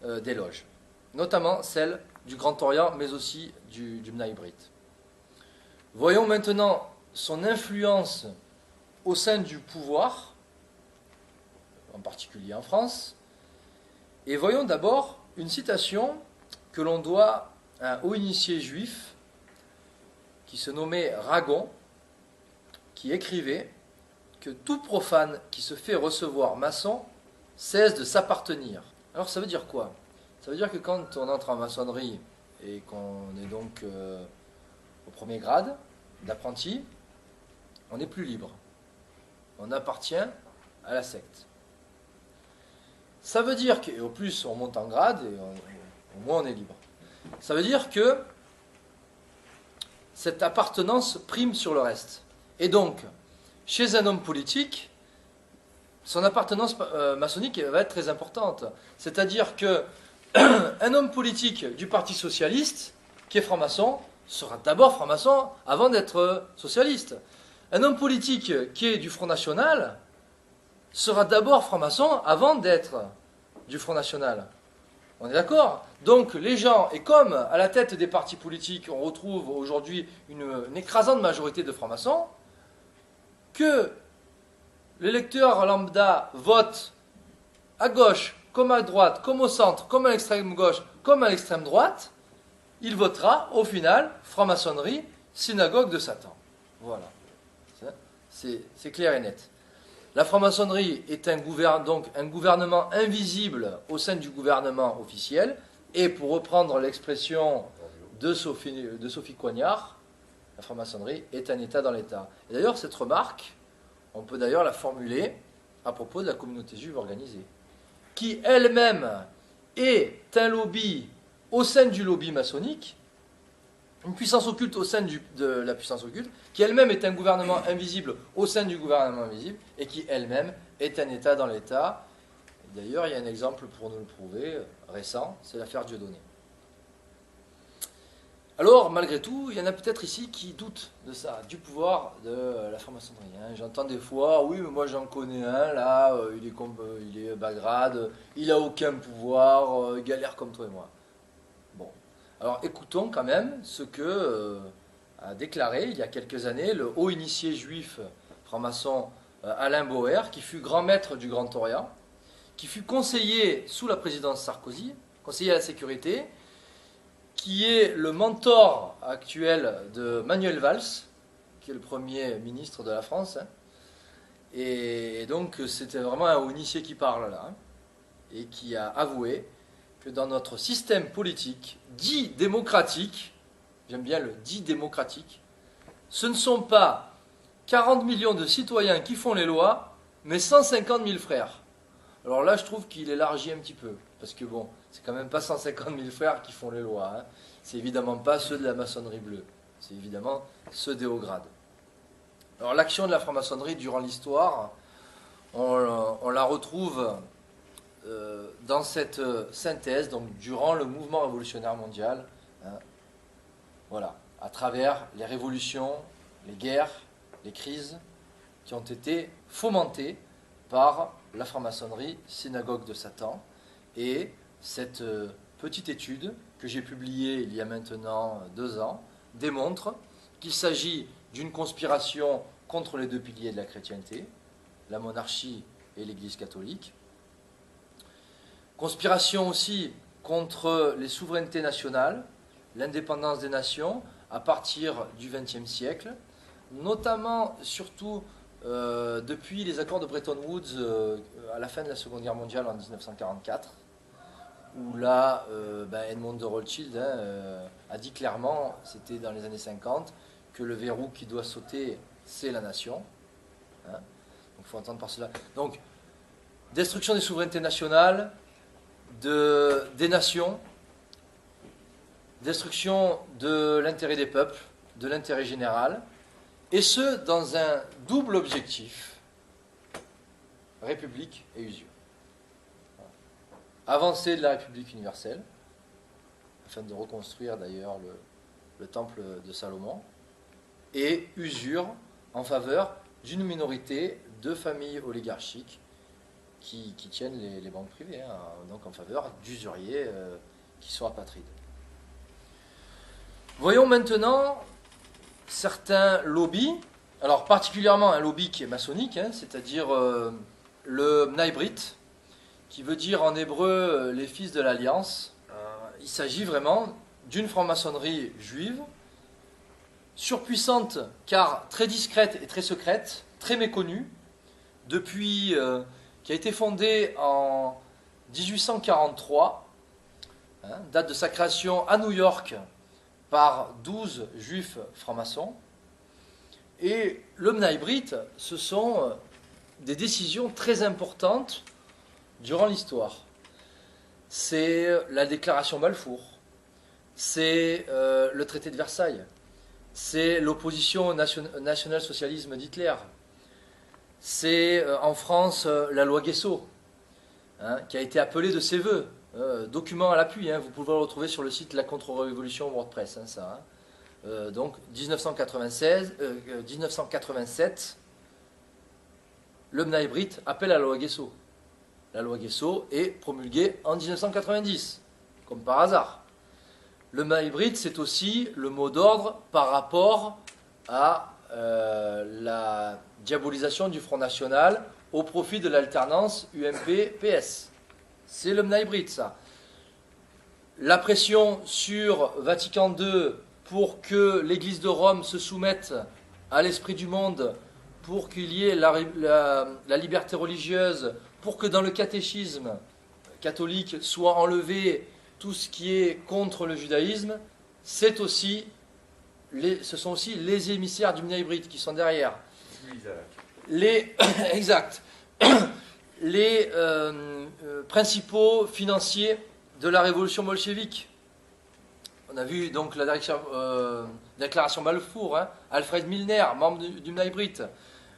des loges, notamment celle du Grand Orient, mais aussi du Bnai Brit. Voyons maintenant son influence au sein du pouvoir, en particulier en France, et voyons d'abord une citation que l'on doit à un haut initié juif qui se nommait Ragon, qui écrivait que tout profane qui se fait recevoir maçon cesse de s'appartenir. Alors ça veut dire quoi? Ça veut dire que quand on entre en maçonnerie et qu'on est donc au premier grade d'apprenti, on n'est plus libre. On appartient à la secte. Ça veut dire qu'au plus on monte en grade, et au moins on est libre. Ça veut dire que cette appartenance prime sur le reste. Et donc, chez un homme politique, son appartenance maçonnique va être très importante. C'est-à-dire que un homme politique du Parti socialiste, qui est franc-maçon, sera d'abord franc-maçon avant d'être socialiste. Un homme politique qui est du Front National sera d'abord franc-maçon avant d'être du Front National. On est d'accord? Donc les gens, et comme à la tête des partis politiques, on retrouve aujourd'hui une écrasante majorité de francs-maçons, que l'électeur lambda vote à gauche, comme à droite, comme au centre, comme à l'extrême gauche, comme à l'extrême droite, il votera au final franc-maçonnerie, synagogue de Satan. Voilà. C'est clair et net. La franc-maçonnerie est donc un gouvernement invisible au sein du gouvernement officiel, et pour reprendre l'expression de Sophie Coignard, la franc-maçonnerie est un État dans l'État. Et d'ailleurs, cette remarque, on peut d'ailleurs la formuler à propos de la communauté juive organisée, qui elle-même est un lobby au sein du lobby maçonnique, une puissance occulte au sein de la puissance occulte, qui elle-même est un gouvernement invisible au sein du gouvernement invisible, et qui elle-même est un État dans l'État. D'ailleurs, il y a un exemple pour nous le prouver, récent, c'est l'affaire Dieudonné. Alors, malgré tout, il y en a peut-être ici qui doutent de ça, du pouvoir de la franc-maçonnerie. J'entends des fois, oui, mais moi j'en connais un, là, il est bas grade, il n'a aucun pouvoir, il galère comme toi et moi. Bon. Alors écoutons quand même ce que a déclaré il y a quelques années le haut initié juif franc-maçon Alain Boer, qui fut grand maître du Grand Orient, qui fut conseiller sous la présidence Sarkozy, conseiller à la sécurité, qui est le mentor actuel de Manuel Valls, qui est le premier ministre de la France. Et donc c'était vraiment un haut initié qui parle là, et qui a avoué que dans notre système politique dit démocratique, j'aime bien le dit démocratique, ce ne sont pas 40 millions de citoyens qui font les lois, mais 150 000 frères. Alors là, je trouve qu'il élargit un petit peu, parce que bon, c'est quand même pas 150 000 frères qui font les lois, hein. C'est évidemment pas ceux de la maçonnerie bleue, c'est évidemment ceux des hauts grades. Alors l'action de la franc-maçonnerie durant l'histoire, on la retrouve dans cette synthèse, donc durant le mouvement révolutionnaire mondial, hein, voilà, à travers les révolutions, les guerres, les crises qui ont été fomentées par la franc-maçonnerie, synagogue de Satan, et cette petite étude que j'ai publiée il y a maintenant 2 ans démontre qu'il s'agit d'une conspiration contre les 2 piliers de la chrétienté, la monarchie et l'Église catholique. Conspiration aussi contre les souverainetés nationales, l'indépendance des nations à partir du XXe siècle, notamment, surtout, depuis les accords de Bretton Woods à la fin de la Seconde Guerre mondiale en 1944, où là, Edmond de Rothschild a dit clairement, c'était dans les années 50, que le verrou qui doit sauter, c'est la nation. Hein, donc il faut entendre par cela. Donc, destruction des souverainetés nationales, des nations, destruction de l'intérêt des peuples, de l'intérêt général, et ce, dans un double objectif, République et usure. Avancée de la République universelle, afin de reconstruire d'ailleurs le temple de Salomon, et usure en faveur d'une minorité de familles oligarchiques qui tiennent les banques privées, hein, donc en faveur d'usuriers qui sont apatrides. Voyons maintenant certains lobbies, alors particulièrement un lobby qui est maçonnique, hein, c'est-à-dire le Bnai Brit, qui veut dire en hébreu les fils de l'Alliance. Il s'agit vraiment d'une franc-maçonnerie juive, surpuissante car très discrète et très secrète, très méconnue, depuis qui a été fondée en 1843, hein, date de sa création à New York par 12 juifs francs-maçons. Et le Bnai Brit, ce sont des décisions très importantes durant l'histoire. C'est la déclaration Balfour, c'est le traité de Versailles, c'est l'opposition au national-socialisme d'Hitler, c'est en France la loi Guesso, hein, qui a été appelée de ses voeux, document à l'appui, hein, vous pouvez le retrouver sur le site La Contre-Révolution WordPress, hein, ça. Hein. Donc 1987, le Bnai Brit appelle à la loi Guesso. La loi Guesso est promulguée en 1990, comme par hasard. Le Bnai Brit, c'est aussi le mot d'ordre par rapport à la diabolisation du Front National au profit de l'alternance UMP-PS. C'est le Bnai Brit, ça. La pression sur Vatican II pour que l'Église de Rome se soumette à l'esprit du monde, pour qu'il y ait la liberté religieuse, pour que dans le catéchisme catholique soit enlevé tout ce qui est contre le judaïsme, ce sont aussi les émissaires du Bnai Brit qui sont derrière. Exact. Les principaux financiers de la révolution bolchevique. On a vu donc la déclaration Balfour, hein, Alfred Milner, membre du Bnai Brit.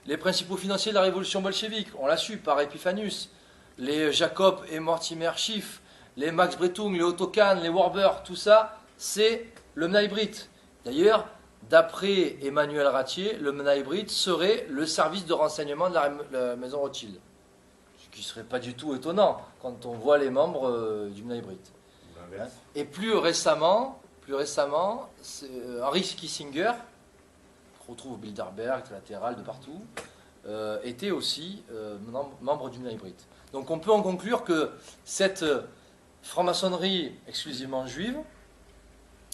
Les principaux financiers de la révolution bolchevique, on l'a su par Epiphanus, les Jacob et Mortimer Schiff, les Max Brettung, les Otto Kahn, les Warber, tout ça, c'est le Bnai Brit. D'ailleurs, d'après Emmanuel Ratier, le Bnai Brit serait le service de renseignement de la maison Rothschild. Ce qui ne serait pas du tout étonnant quand on voit les membres du Bnai Brit. Hein. Et plus récemment, c'est Henry Kissinger, on retrouve Bilderberg, latéral de partout, était aussi membre du Bnai Brit. Donc on peut en conclure que cette franc-maçonnerie exclusivement juive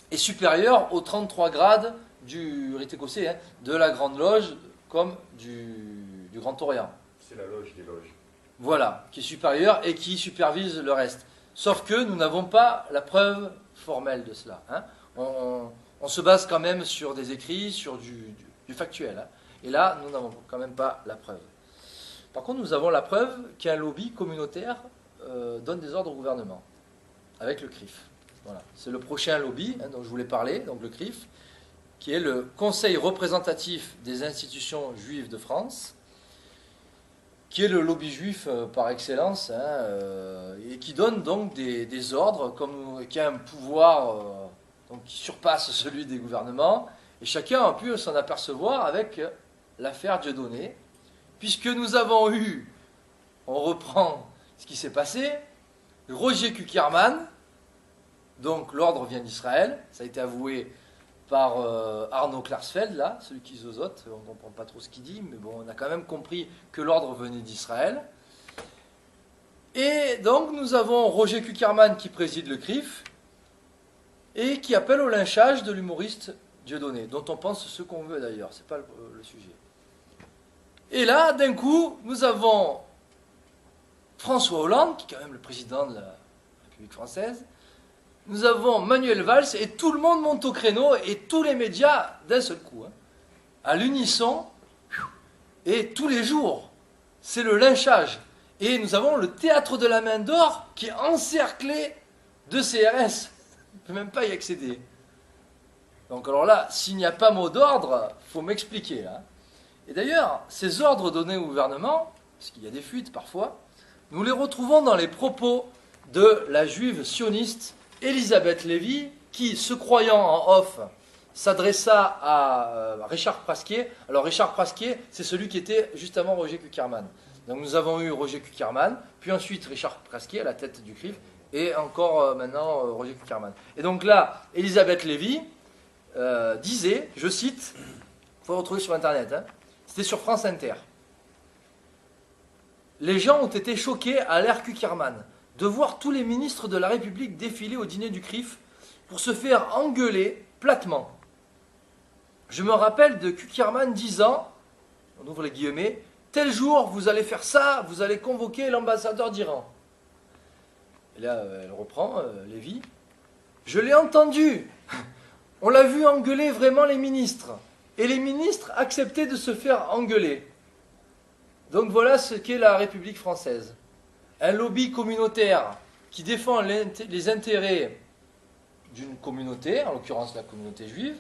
est supérieure aux 33 grades du rite écossais, hein, de la Grande Loge comme du Grand Orient. C'est la loge des loges. Voilà, qui est supérieure et qui supervise le reste. Sauf que nous n'avons pas la preuve formelle de cela. Hein. On se base quand même sur des écrits, sur du factuel. Hein. Et là, nous n'avons quand même pas la preuve. Par contre, nous avons la preuve qu'un lobby communautaire donne des ordres au gouvernement, avec le CRIF. Voilà. C'est le prochain lobby, hein, dont je voulais parler, donc le CRIF, qui est le Conseil représentatif des institutions juives de France, qui est le lobby juif par excellence, hein, et qui donne donc des ordres, qui a un pouvoir donc, qui surpasse celui des gouvernements, et chacun a pu s'en apercevoir avec l'affaire Dieudonné, puisque nous avons eu, on reprend ce qui s'est passé, Roger Kuckerman, donc l'ordre vient d'Israël, ça a été avoué par Arnaud Klarsfeld, là, celui qui zozote, on ne comprend pas trop ce qu'il dit, mais bon, on a quand même compris que l'ordre venait d'Israël. Et donc nous avons Roger Kuckerman qui préside le CRIF, et qui appelle au lynchage de l'humoriste Dieudonné, dont on pense ce qu'on veut d'ailleurs, c'est pas le sujet. Et là, d'un coup, nous avons François Hollande, qui est quand même le président de la République française, nous avons Manuel Valls, et tout le monde monte au créneau, et tous les médias d'un seul coup, hein, à l'unisson, et tous les jours, c'est le lynchage. Et nous avons le théâtre de la main d'or qui est encerclé de CRS. On ne peut même pas y accéder. Donc alors là, s'il n'y a pas mot d'ordre, il faut m'expliquer là. Et d'ailleurs, ces ordres donnés au gouvernement, parce qu'il y a des fuites parfois, nous les retrouvons dans les propos de la juive sioniste Elisabeth Lévy, qui, se croyant en off, s'adressa à Richard Prasquier. Alors Richard Prasquier, c'est celui qui était juste avant Roger Kuckerman. Donc nous avons eu Roger Kuckerman, puis ensuite Richard Prasquier à la tête du CRIF, et encore maintenant Roger Kuckerman. Et donc là, Elisabeth Lévy disait, je cite, il faut le retrouver sur Internet, hein, c'était sur France Inter. Les gens ont été choqués à l'ère Kuckerman de voir tous les ministres de la République défiler au dîner du CRIF pour se faire engueuler platement. Je me rappelle de Kuckerman disant, on ouvre les guillemets, tel jour vous allez faire ça, vous allez convoquer l'ambassadeur d'Iran. Et là, elle reprend, Lévy, je l'ai entendu, on l'a vu engueuler vraiment les ministres, et les ministres acceptaient de se faire engueuler. Donc voilà ce qu'est la République française. Un lobby communautaire qui défend les intérêts d'une communauté, en l'occurrence la communauté juive,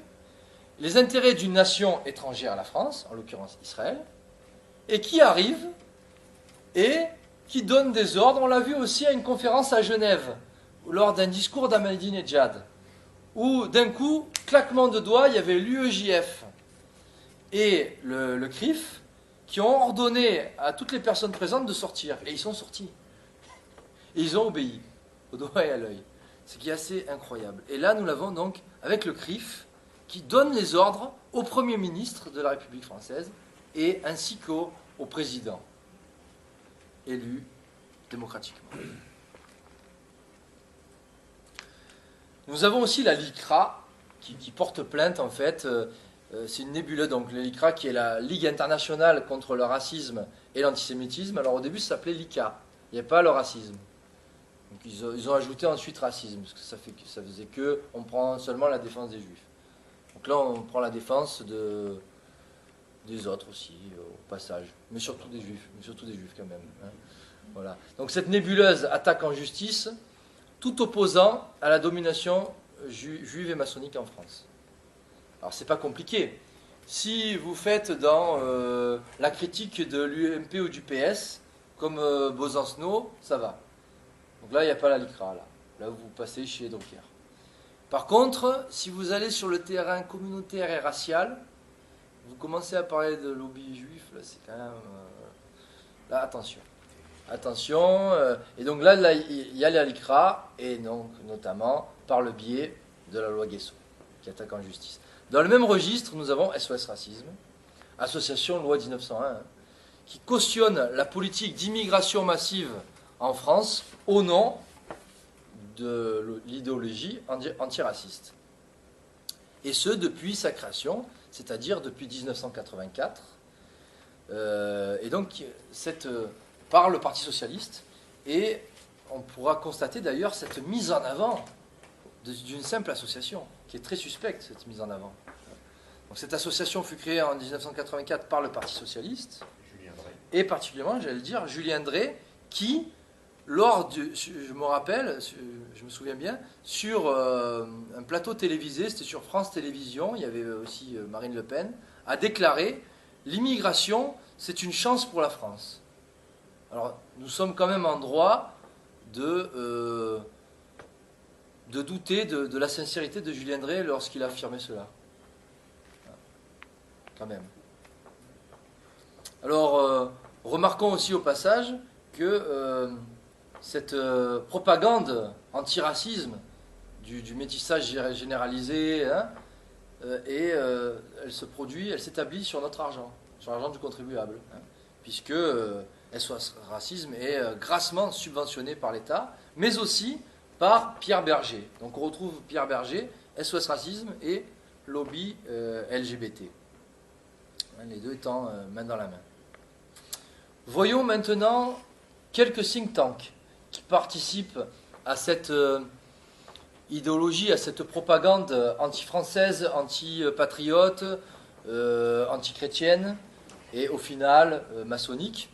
les intérêts d'une nation étrangère à la France, en l'occurrence Israël, et qui arrive et qui donne des ordres. On l'a vu aussi à une conférence à Genève, lors d'un discours d'Ahmadinejad, où d'un coup, claquement de doigts, il y avait l'UEJF et le CRIF qui ont ordonné à toutes les personnes présentes de sortir. Et ils sont sortis. Et ils ont obéi, au doigt et à l'œil. Ce qui est assez incroyable. Et là, nous l'avons donc avec le CRIF, qui donne les ordres au Premier ministre de la République française, et ainsi qu'au président, élu démocratiquement. Nous avons aussi la LICRA, qui porte plainte, en fait. C'est une nébuleuse, donc la LICRA, qui est la Ligue internationale contre le racisme et l'antisémitisme. Alors au début, ça s'appelait LICA. Il n'y avait pas le racisme. Donc ils ont ajouté ensuite racisme, parce que ça faisait que on prend seulement la défense des juifs. Donc là, on prend la défense des autres aussi, au passage. Mais surtout des juifs quand même. Hein. Voilà. Donc cette nébuleuse attaque en justice tout opposant à la domination juive et maçonnique en France. Alors c'est pas compliqué. Si vous faites dans la critique de l'UMP ou du PS, comme Besancenot, ça va. Donc là, il n'y a pas la LICRA. Là, vous passez chez Drucker. Par contre, si vous allez sur le terrain communautaire et racial, vous commencez à parler de lobby juif, là, c'est quand même... là, attention. Attention. Et donc là, il y a la LICRA, et donc notamment par le biais de la loi Guessot, qui attaque en justice. Dans le même registre, nous avons SOS Racisme, association loi 1901, qui cautionne la politique d'immigration massive en France au nom de l'idéologie antiraciste. Et ce, depuis sa création, c'est-à-dire depuis 1984. Et donc, par le Parti socialiste, et on pourra constater d'ailleurs cette mise en avant d'une simple association, qui est très suspecte, cette mise en avant. Donc, cette association fut créée en 1984 par le Parti socialiste, et particulièrement, j'allais le dire, Julien Drey, qui, je me rappelle, je me souviens bien, sur un plateau télévisé, c'était sur France Télévisions, il y avait aussi Marine Le Pen, a déclaré « L'immigration, c'est une chance pour la France ». Alors, nous sommes quand même en droit de douter de la sincérité de Julien Drey lorsqu'il a affirmé cela. Quand même. Alors, remarquons aussi au passage que cette propagande antiracisme du métissage généralisé, hein, elle s'établit sur notre argent, sur l'argent du contribuable, hein, puisque SOS Racisme est grassement subventionné par l'État, mais aussi par Pierre Berger. Donc on retrouve Pierre Berger, SOS Racisme et lobby LGBT. Les deux étant main dans la main. Voyons maintenant quelques think tanks qui participent à cette idéologie, à cette propagande anti-française, anti-patriote, anti-chrétienne et au final maçonnique.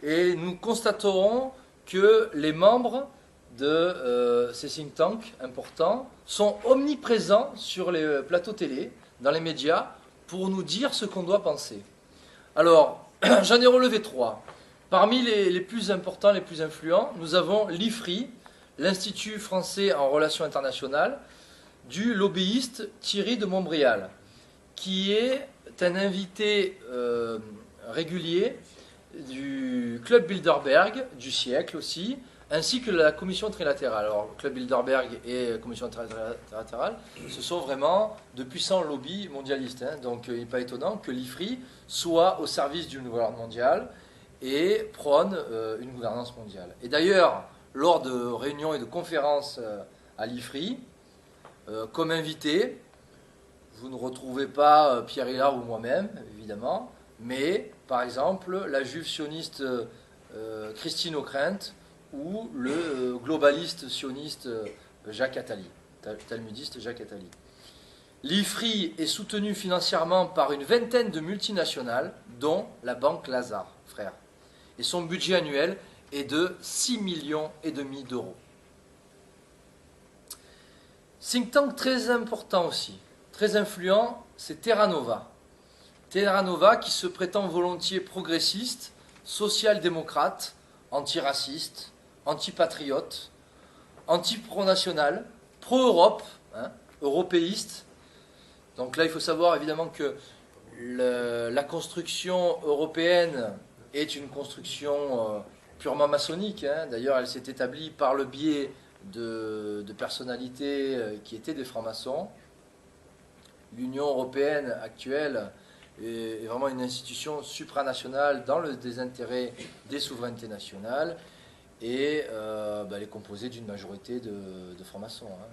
Et nous constaterons que les membres de ces think tanks importants sont omniprésents sur les plateaux télé, dans les médias, pour nous dire ce qu'on doit penser. Alors, j'en ai relevé 3. Parmi les plus importants, les plus influents, nous avons l'IFRI, l'Institut français en relations internationales, du lobbyiste Thierry de Montbrial, qui est un invité régulier du Club Bilderberg, du siècle aussi, ainsi que la Commission trilatérale. Alors, Club Bilderberg et la Commission trilatérale, ce sont vraiment de puissants lobbies mondialistes. Hein. Donc, il n'est pas étonnant que l'IFRI soit au service d'une gouvernance mondiale et prône une gouvernance mondiale. Et d'ailleurs, lors de réunions et de conférences à l'IFRI, comme invité, vous ne retrouvez pas Pierre Hillard ou moi-même, évidemment, mais par exemple la juive sioniste Christine Ockrent ou le globaliste sioniste Jacques Attali, talmudiste Jacques Attali. L'IFRI est soutenu financièrement par une vingtaine de multinationales, dont la banque Lazare, frère. Et son budget annuel est de 6,5 millions d'euros. Think tank très important aussi, très influent, c'est Terra Nova. Terra Nova qui se prétend volontiers progressiste, social-démocrate, antiraciste, antipatriote, anti-pro-national, pro-Europe, hein, européiste. Donc là, il faut savoir évidemment que la construction européenne est une construction purement maçonnique. Hein. D'ailleurs, elle s'est établie par le biais de personnalités qui étaient des francs-maçons. L'Union européenne actuelle est vraiment une institution supranationale dans le désintérêt des souverainetés nationales et elle est composée d'une majorité de francs-maçons. Hein.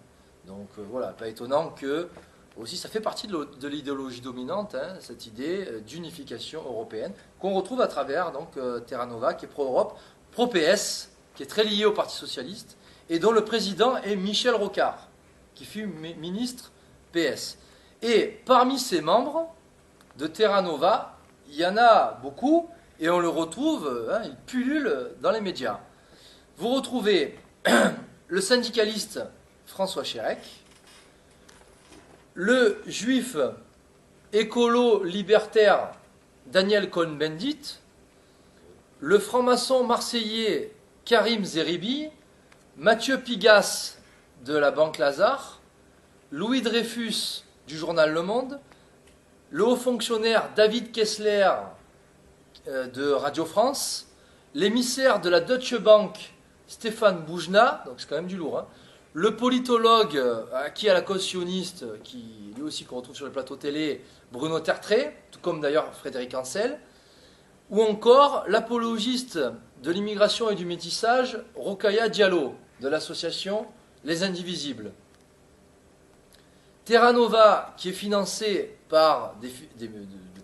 Donc voilà, pas étonnant que aussi ça fait partie de l'idéologie dominante, hein, cette idée d'unification européenne qu'on retrouve à travers donc Terra Nova qui est pro-Europe, pro-PS, qui est très lié au Parti socialiste et dont le président est Michel Rocard, qui fut ministre PS. Et parmi ces membres de Terra Nova, il y en a beaucoup, et on le retrouve, hein, il pullule dans les médias. Vous retrouvez le syndicaliste François Chérec, le juif écolo-libertaire Daniel Cohn-Bendit, le franc-maçon marseillais Karim Zeribi, Mathieu Pigasse de la Banque Lazare, Louis Dreyfus du journal Le Monde, le haut fonctionnaire David Kessler de Radio France, l'émissaire de la Deutsche Bank Stéphane Boujna, donc c'est quand même du lourd, hein, le politologue acquis à la cause sioniste, qui lui aussi qu'on retrouve sur le plateau télé, Bruno Tertré, tout comme d'ailleurs Frédéric Ancel, ou encore l'apologiste de l'immigration et du métissage, Rokhaya Diallo, de l'association Les Indivisibles. Terra Nova, qui est financée par de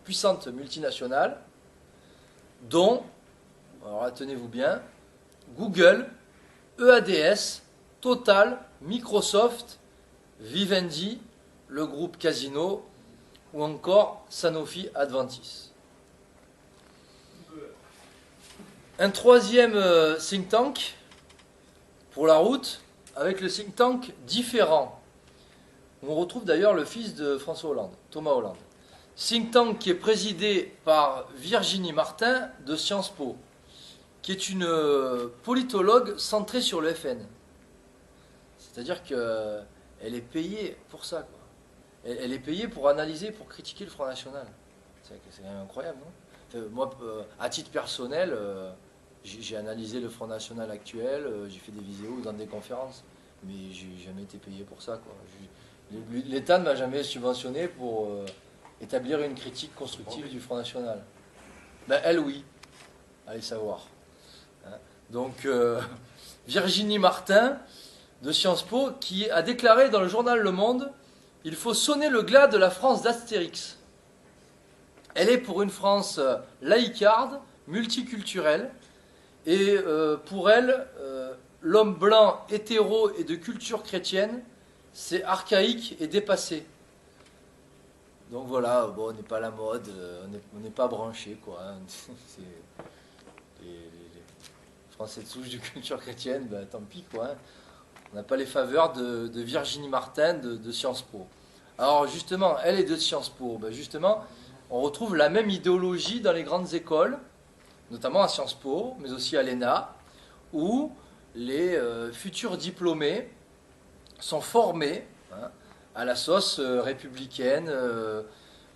puissantes multinationales, dont, alors tenez-vous bien, Google, EADS, Total, Microsoft, Vivendi, le groupe Casino, ou encore Sanofi Adventis. Un troisième think tank pour la route, avec le think tank différent. On retrouve d'ailleurs le fils de François Hollande, Thomas Hollande. Think tank qui est présidé par Virginie Martin de Sciences Po, qui est une politologue centrée sur le FN. C'est-à-dire qu'elle est payée pour ça, quoi. Elle est payée pour analyser, pour critiquer le Front National. C'est quand même incroyable, non? Moi, à titre personnel, j'ai analysé le Front National actuel, j'ai fait des vidéos dans des conférences, mais j'ai jamais été payé pour ça, quoi. L'État ne m'a jamais subventionné pour établir une critique constructive du Front National. Ben, elle, oui. Allez savoir. Hein. Donc, Virginie Martin, de Sciences Po, qui a déclaré dans le journal Le Monde « Il faut sonner le glas de la France d'Astérix ». Elle est pour une France laïcarde, multiculturelle, et pour elle, l'homme blanc, hétéro et de culture chrétienne, c'est archaïque et dépassé. Donc voilà, bon, on n'est pas à la mode, on n'est pas branché, quoi. Hein. Français de souche, de culture chrétienne, ben, tant pis quoi. Hein. On n'a pas les faveurs de Virginie Martin de Sciences Po. Alors justement, elle est de Sciences Po. Ben, justement, on retrouve la même idéologie dans les grandes écoles, notamment à Sciences Po, mais aussi à l'ENA, où les futurs diplômés sont formés hein, à la sauce républicaine,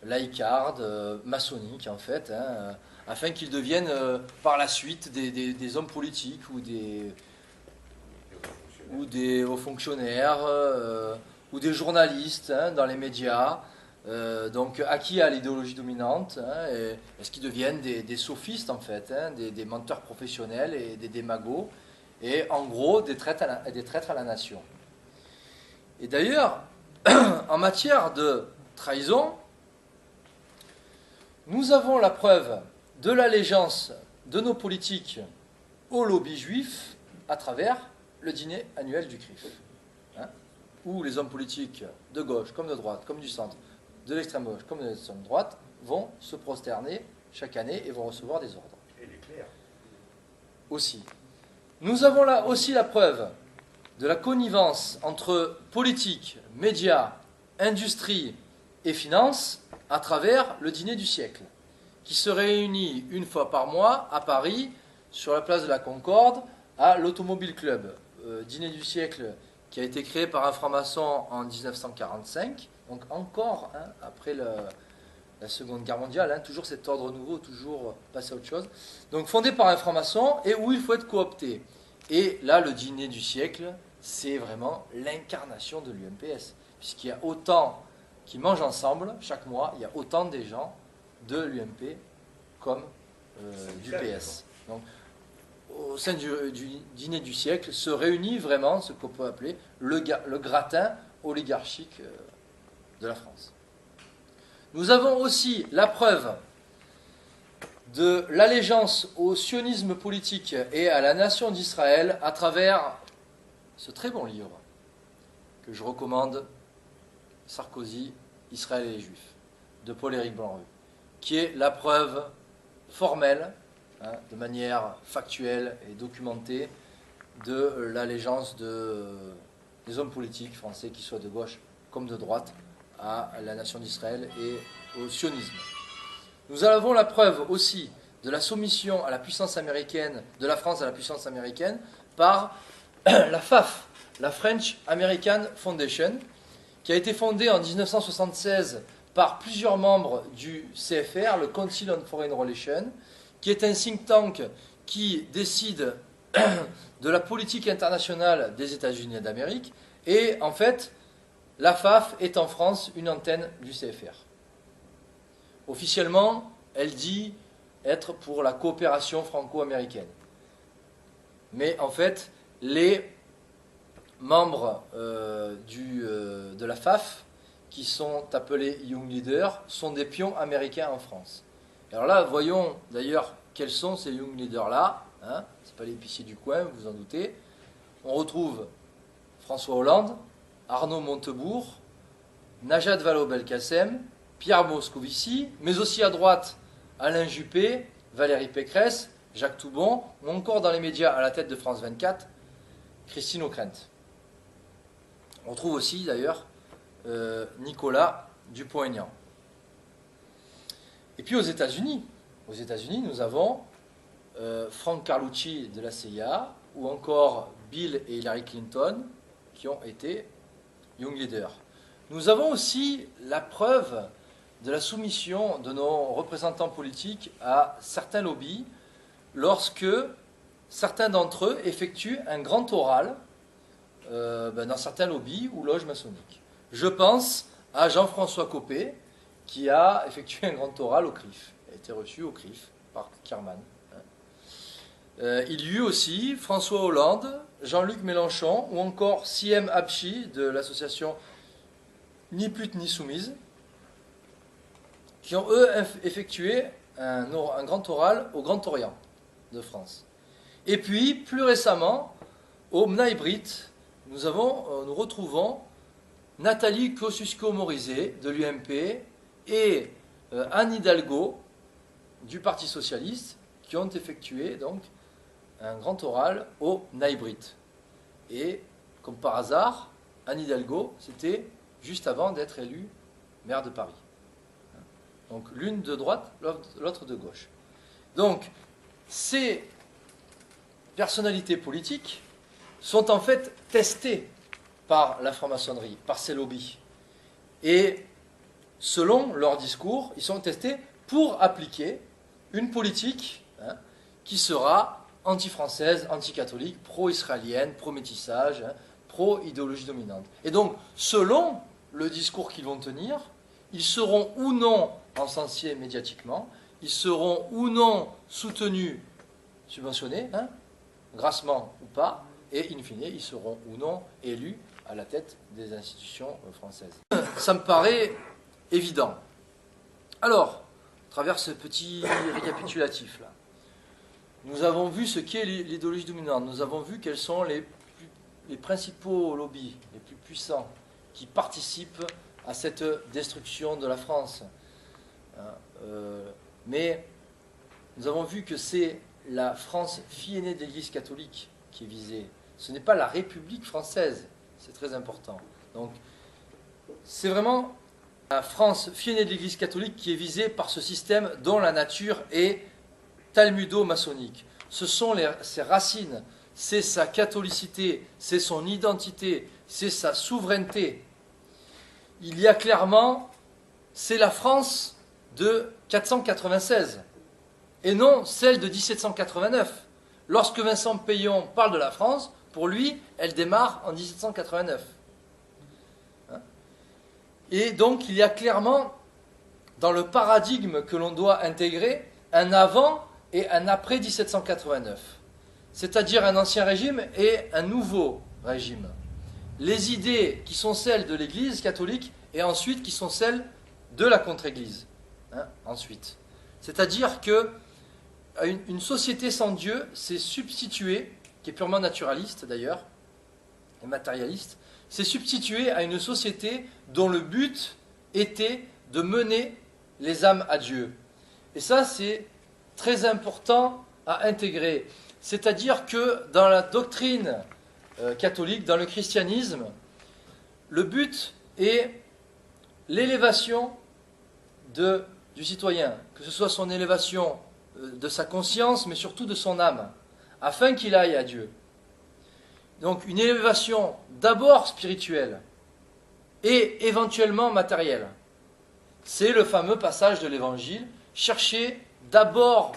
laïcarde, maçonnique en fait, hein, afin qu'ils deviennent par la suite des hommes politiques ou des hauts fonctionnaires ou des journalistes hein, dans les médias. Donc acquis à l'idéologie dominante, hein, est-ce qu'ils deviennent des sophistes en fait, hein, des menteurs professionnels et des démagos, et en gros des traîtres à la nation. Et d'ailleurs, en matière de trahison, nous avons la preuve de l'allégeance de nos politiques au lobby juif à travers le dîner annuel du CRIF, hein, où les hommes politiques de gauche comme de droite, comme du centre, de l'extrême gauche comme de l'extrême droite, vont se prosterner chaque année et vont recevoir des ordres. Et l'éclair. Aussi. Nous avons là aussi la preuve de la connivence entre politique, médias, industrie et finance à travers le dîner du siècle, qui se réunit une fois par mois à Paris, sur la place de la Concorde, à l'Automobile Club. Dîner du siècle qui a été créé par un franc-maçon en 1945, donc encore hein, après la Seconde Guerre mondiale, hein, toujours cet ordre nouveau, toujours passer à autre chose. Donc fondé par un franc-maçon et où il faut être coopté. Et là, le dîner du siècle, c'est vraiment l'incarnation de l'UMPS, puisqu'il y a autant qui mangent ensemble chaque mois, il y a autant des gens de l'UMP comme du PS. Donc, au sein du dîner du siècle se réunit vraiment ce qu'on peut appeler le gratin oligarchique de la France. Nous avons aussi la preuve de l'allégeance au sionisme politique et à la nation d'Israël à travers ce très bon livre que je recommande, Sarkozy, Israël et les Juifs, de Paul-Éric Blanc-Rue, qui est la preuve formelle, hein, de manière factuelle et documentée, de l'allégeance des hommes politiques français, qu'ils soient de gauche comme de droite, à la nation d'Israël et au sionisme. Nous avons la preuve aussi de la soumission à la puissance américaine, de la France à la puissance américaine, par la FAF, la French American Foundation, qui a été fondée en 1976 par plusieurs membres du CFR, le Council on Foreign Relations, qui est un think tank qui décide de la politique internationale des États-Unis d'Amérique. Et en fait, la FAF est en France une antenne du CFR. Officiellement, elle dit être pour la coopération franco-américaine. Mais en fait, les membres de la FAF, qui sont appelés Young Leaders, sont des pions américains en France. Alors là, voyons d'ailleurs quels sont ces Young Leaders-là. Hein, ce n'est pas l'épicier du coin, vous vous en doutez. On retrouve François Hollande, Arnaud Montebourg, Najat Vallaud-Belkacem, Pierre Moscovici, mais aussi à droite, Alain Juppé, Valérie Pécresse, Jacques Toubon, ou encore dans les médias à la tête de France 24, Christine Ockrent. On trouve aussi d'ailleurs Nicolas Dupont-Aignan. Et puis aux États-Unis, nous avons Frank Carlucci de la CIA, ou encore Bill et Hillary Clinton, qui ont été Young Leaders. Nous avons aussi la preuve de la soumission de nos représentants politiques à certains lobbies lorsque certains d'entre eux effectuent un grand oral dans certains lobbies ou loges maçonniques. Je pense à Jean-François Copé, qui a effectué un grand oral au CRIF. Il a été reçu au CRIF par Kerman. Il y eut aussi François Hollande, Jean-Luc Mélenchon ou encore Siem Abchi de l'association Ni Pute Ni Soumise, qui ont eux effectué un grand oral au Grand Orient de France. Et puis, plus récemment, au Bnai Brit, nous retrouvons Nathalie Kosciusko-Morizet de l'UMP et Anne Hidalgo du Parti Socialiste, qui ont effectué donc un grand oral au Naïbrit. Et, comme par hasard, Anne Hidalgo, c'était juste avant d'être élue maire de Paris. Donc l'une de droite, l'autre de gauche. Donc, ces personnalités politiques sont en fait testées par la franc-maçonnerie, par ses lobbies. Et selon leur discours, ils sont testés pour appliquer une politique qui sera anti-française, anti-catholique, pro-israélienne, pro-métissage, pro-idéologie dominante. Et donc, selon le discours qu'ils vont tenir, ils seront ou non encensés médiatiquement, ils seront ou non soutenus, subventionnés, grassement ou pas, et in fine, ils seront ou non élus à la tête des institutions françaises. Ça me paraît évident. Alors, à travers ce petit récapitulatif là, nous avons vu ce qu'est l'idéologie dominante, nous avons vu quels sont les principaux lobbies, les plus puissants, qui participent à cette destruction de la France. Mais nous avons vu que c'est la France, fille aînée de l'Église catholique, qui est visée. Ce n'est pas la République française, c'est très important. Donc, c'est vraiment la France, fille aînée de l'Église catholique, qui est visée par ce système dont la nature est talmudo-maçonnique. Ce sont ses racines, c'est sa catholicité, c'est son identité, c'est sa souveraineté. Il y a clairement, c'est la France de 496, et non celle de 1789. Lorsque Vincent Peillon parle de la France, pour lui, elle démarre en 1789. Et donc, il y a clairement, dans le paradigme que l'on doit intégrer, un avant et un après 1789. C'est-à-dire un ancien régime et un nouveau régime. Les idées qui sont celles de l'Église catholique et ensuite qui sont celles de la contre-Église. Ensuite. C'est-à-dire que une société sans Dieu s'est substituée, qui est purement naturaliste d'ailleurs, et matérialiste, s'est substituée à une société dont le but était de mener les âmes à Dieu. Et ça, c'est très important à intégrer. C'est-à-dire que dans la doctrine catholique, dans le christianisme, le but est l'élévation du citoyen, que ce soit son élévation de sa conscience, mais surtout de son âme, afin qu'il aille à Dieu. Donc une élévation d'abord spirituelle et éventuellement matérielle. C'est le fameux passage de l'Évangile, cherchez d'abord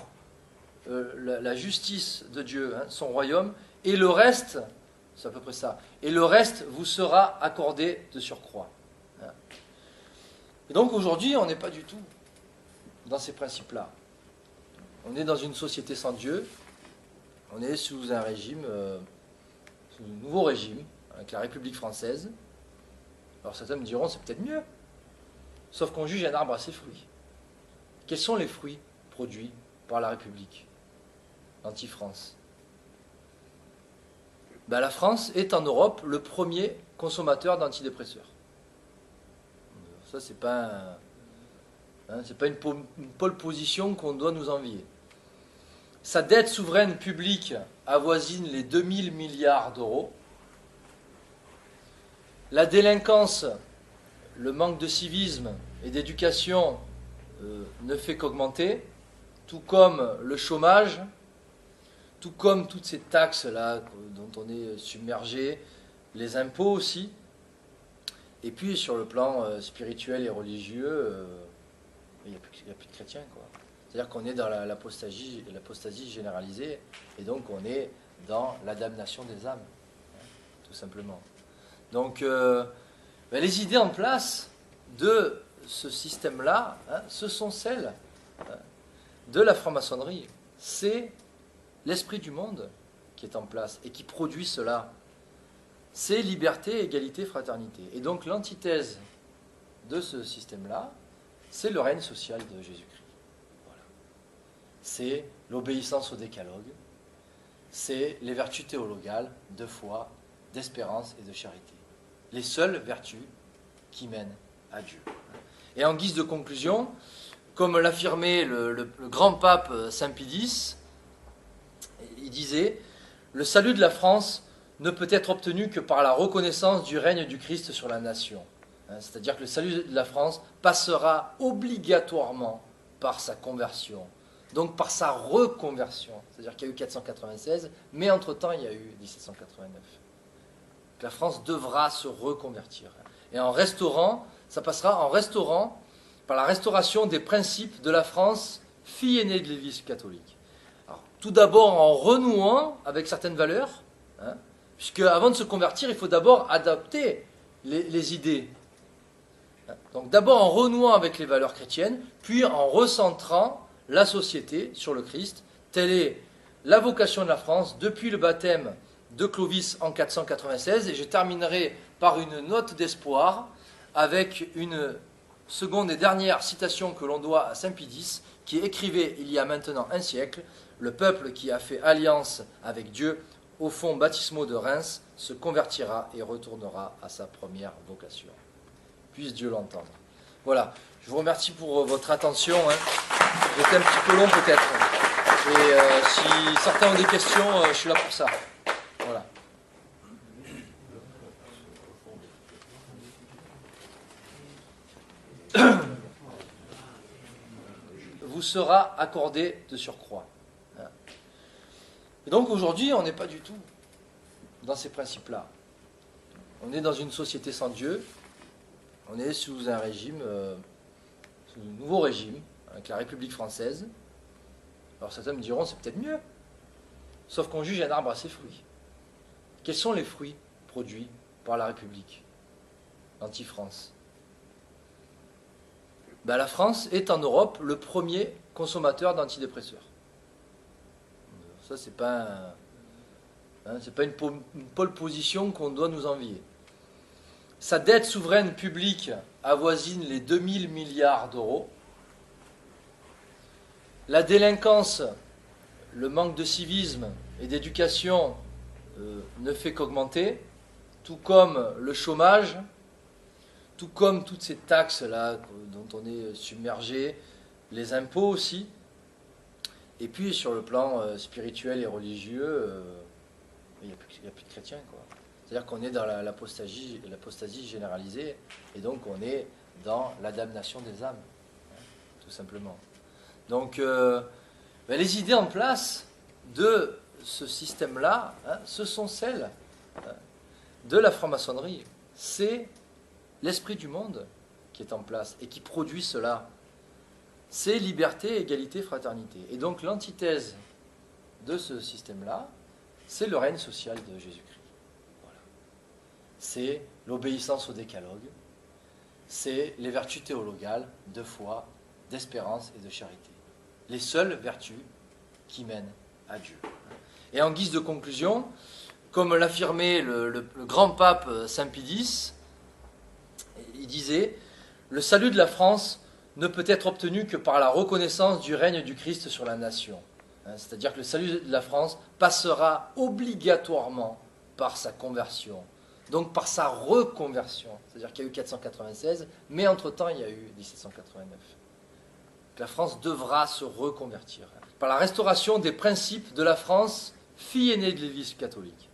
la justice de Dieu, son royaume, et le reste, c'est à peu près ça, et le reste vous sera accordé de surcroît. Et donc aujourd'hui, on n'est pas du tout dans ces principes-là. On est dans une société sans Dieu, on est sous un régime, sous un nouveau régime, avec la République française. Alors certains me diront, c'est peut-être mieux, sauf qu'on juge un arbre à ses fruits. Quels sont les fruits produits par la République anti-France? La France est en Europe le premier consommateur d'antidépresseurs. Ça, c'est pas une pole position qu'on doit nous envier. Sa dette souveraine publique avoisine les 2000 milliards d'euros. La délinquance, le manque de civisme et d'éducation ne fait qu'augmenter, tout comme le chômage, tout comme toutes ces taxes-là dont on est submergé, les impôts aussi. Et puis sur le plan spirituel et religieux, il n'y a plus de chrétiens, quoi. C'est-à-dire qu'on est dans l'apostasie généralisée, et donc on est dans la damnation des âmes, tout simplement. Donc les idées en place de ce système-là, ce sont celles de la franc-maçonnerie. C'est l'esprit du monde qui est en place et qui produit cela. C'est liberté, égalité, fraternité. Et donc l'antithèse de ce système-là, c'est le règne social de Jésus-Christ. Voilà. C'est l'obéissance au décalogue, c'est les vertus théologales de foi, d'espérance et de charité. Les seules vertus qui mènent à Dieu. Et en guise de conclusion, comme l'affirmait le grand pape Saint Pie X, Il disait « Le salut de la France ne peut être obtenu que par la reconnaissance du règne du Christ sur la nation. » C'est-à-dire que le salut de la France passera obligatoirement par sa conversion, donc par sa reconversion. C'est-à-dire qu'il y a eu 496, mais entre-temps, il y a eu 1789. La France devra se reconvertir. Et en restaurant, ça passera en restaurant par la restauration des principes de la France, fille aînée de l'Église catholique. Alors, tout d'abord en renouant avec certaines valeurs, puisque avant de se convertir, il faut d'abord adapter les idées. Donc d'abord en renouant avec les valeurs chrétiennes, puis en recentrant la société sur le Christ. Telle est la vocation de la France depuis le baptême de Clovis en 496. Et je terminerai par une note d'espoir avec une seconde et dernière citation que l'on doit à Saint Pie X, qui écrivait il y a maintenant un siècle: « Le peuple qui a fait alliance avec Dieu au fonds baptismaux de Reims se convertira et retournera à sa première vocation. » Puisse Dieu l'entendre. Voilà, je vous remercie pour votre attention. J'étais un petit peu long peut-être. Et si certains ont des questions, je suis là pour ça. Voilà. Vous sera accordé de surcroît. Et donc aujourd'hui, on n'est pas du tout dans ces principes-là. On est dans une société sans Dieu. On est sous un régime, sous un nouveau régime, avec la République française. Alors certains me diront, c'est peut-être mieux. Sauf qu'on juge un arbre à ses fruits. Quels sont les fruits produits par la République, l'anti-France? La France est en Europe le premier consommateur d'antidépresseurs. Ça, c'est pas une pole position qu'on doit nous envier. Sa dette souveraine publique avoisine les 2000 milliards d'euros. La délinquance, le manque de civisme et d'éducation ne fait qu'augmenter, tout comme le chômage, tout comme toutes ces taxes-là dont on est submergé, les impôts aussi. Et puis sur le plan spirituel et religieux, il n'y a plus de chrétiens, quoi. C'est-à-dire qu'on est dans l'apostasie généralisée, et donc on est dans la damnation des âmes, tout simplement. Donc les idées en place de ce système-là, ce sont celles de la franc-maçonnerie. C'est l'esprit du monde qui est en place et qui produit cela. C'est liberté, égalité, fraternité. Et donc l'antithèse de ce système-là, c'est le règne social de Jésus-Christ. C'est l'obéissance au décalogue, c'est les vertus théologales de foi, d'espérance et de charité. Les seules vertus qui mènent à Dieu. Et en guise de conclusion, comme l'affirmait le grand pape Saint Pie X, il disait « Le salut de la France ne peut être obtenu que par la reconnaissance du règne du Christ sur la nation. » C'est-à-dire que le salut de la France passera obligatoirement par sa conversion, donc par sa reconversion. C'est-à-dire qu'il y a eu 496, mais entre-temps, il y a eu 1789. La France devra se reconvertir par la restauration des principes de la France, fille aînée de l'Église catholique.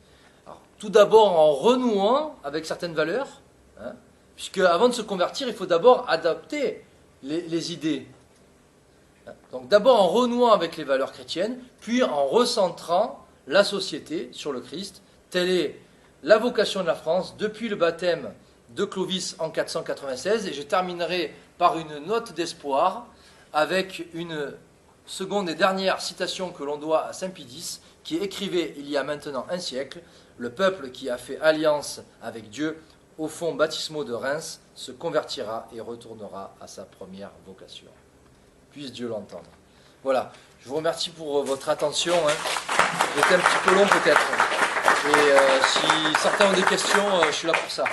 Alors, tout d'abord en renouant avec certaines valeurs, puisque avant de se convertir, il faut d'abord adapter les idées. Donc d'abord en renouant avec les valeurs chrétiennes, puis en recentrant la société sur le Christ. Telle est la vocation de la France depuis le baptême de Clovis en 496. Et je terminerai par une note d'espoir avec une seconde et dernière citation que l'on doit à Saint Pie X, qui écrivait il y a maintenant un siècle: « Le peuple qui a fait alliance avec Dieu au fonds baptismaux de Reims se convertira et retournera à sa première vocation. » Puisse Dieu l'entendre. Voilà, je vous remercie pour votre attention. J'étais un petit peu long peut-être. Et si certains ont des questions, je suis là pour ça.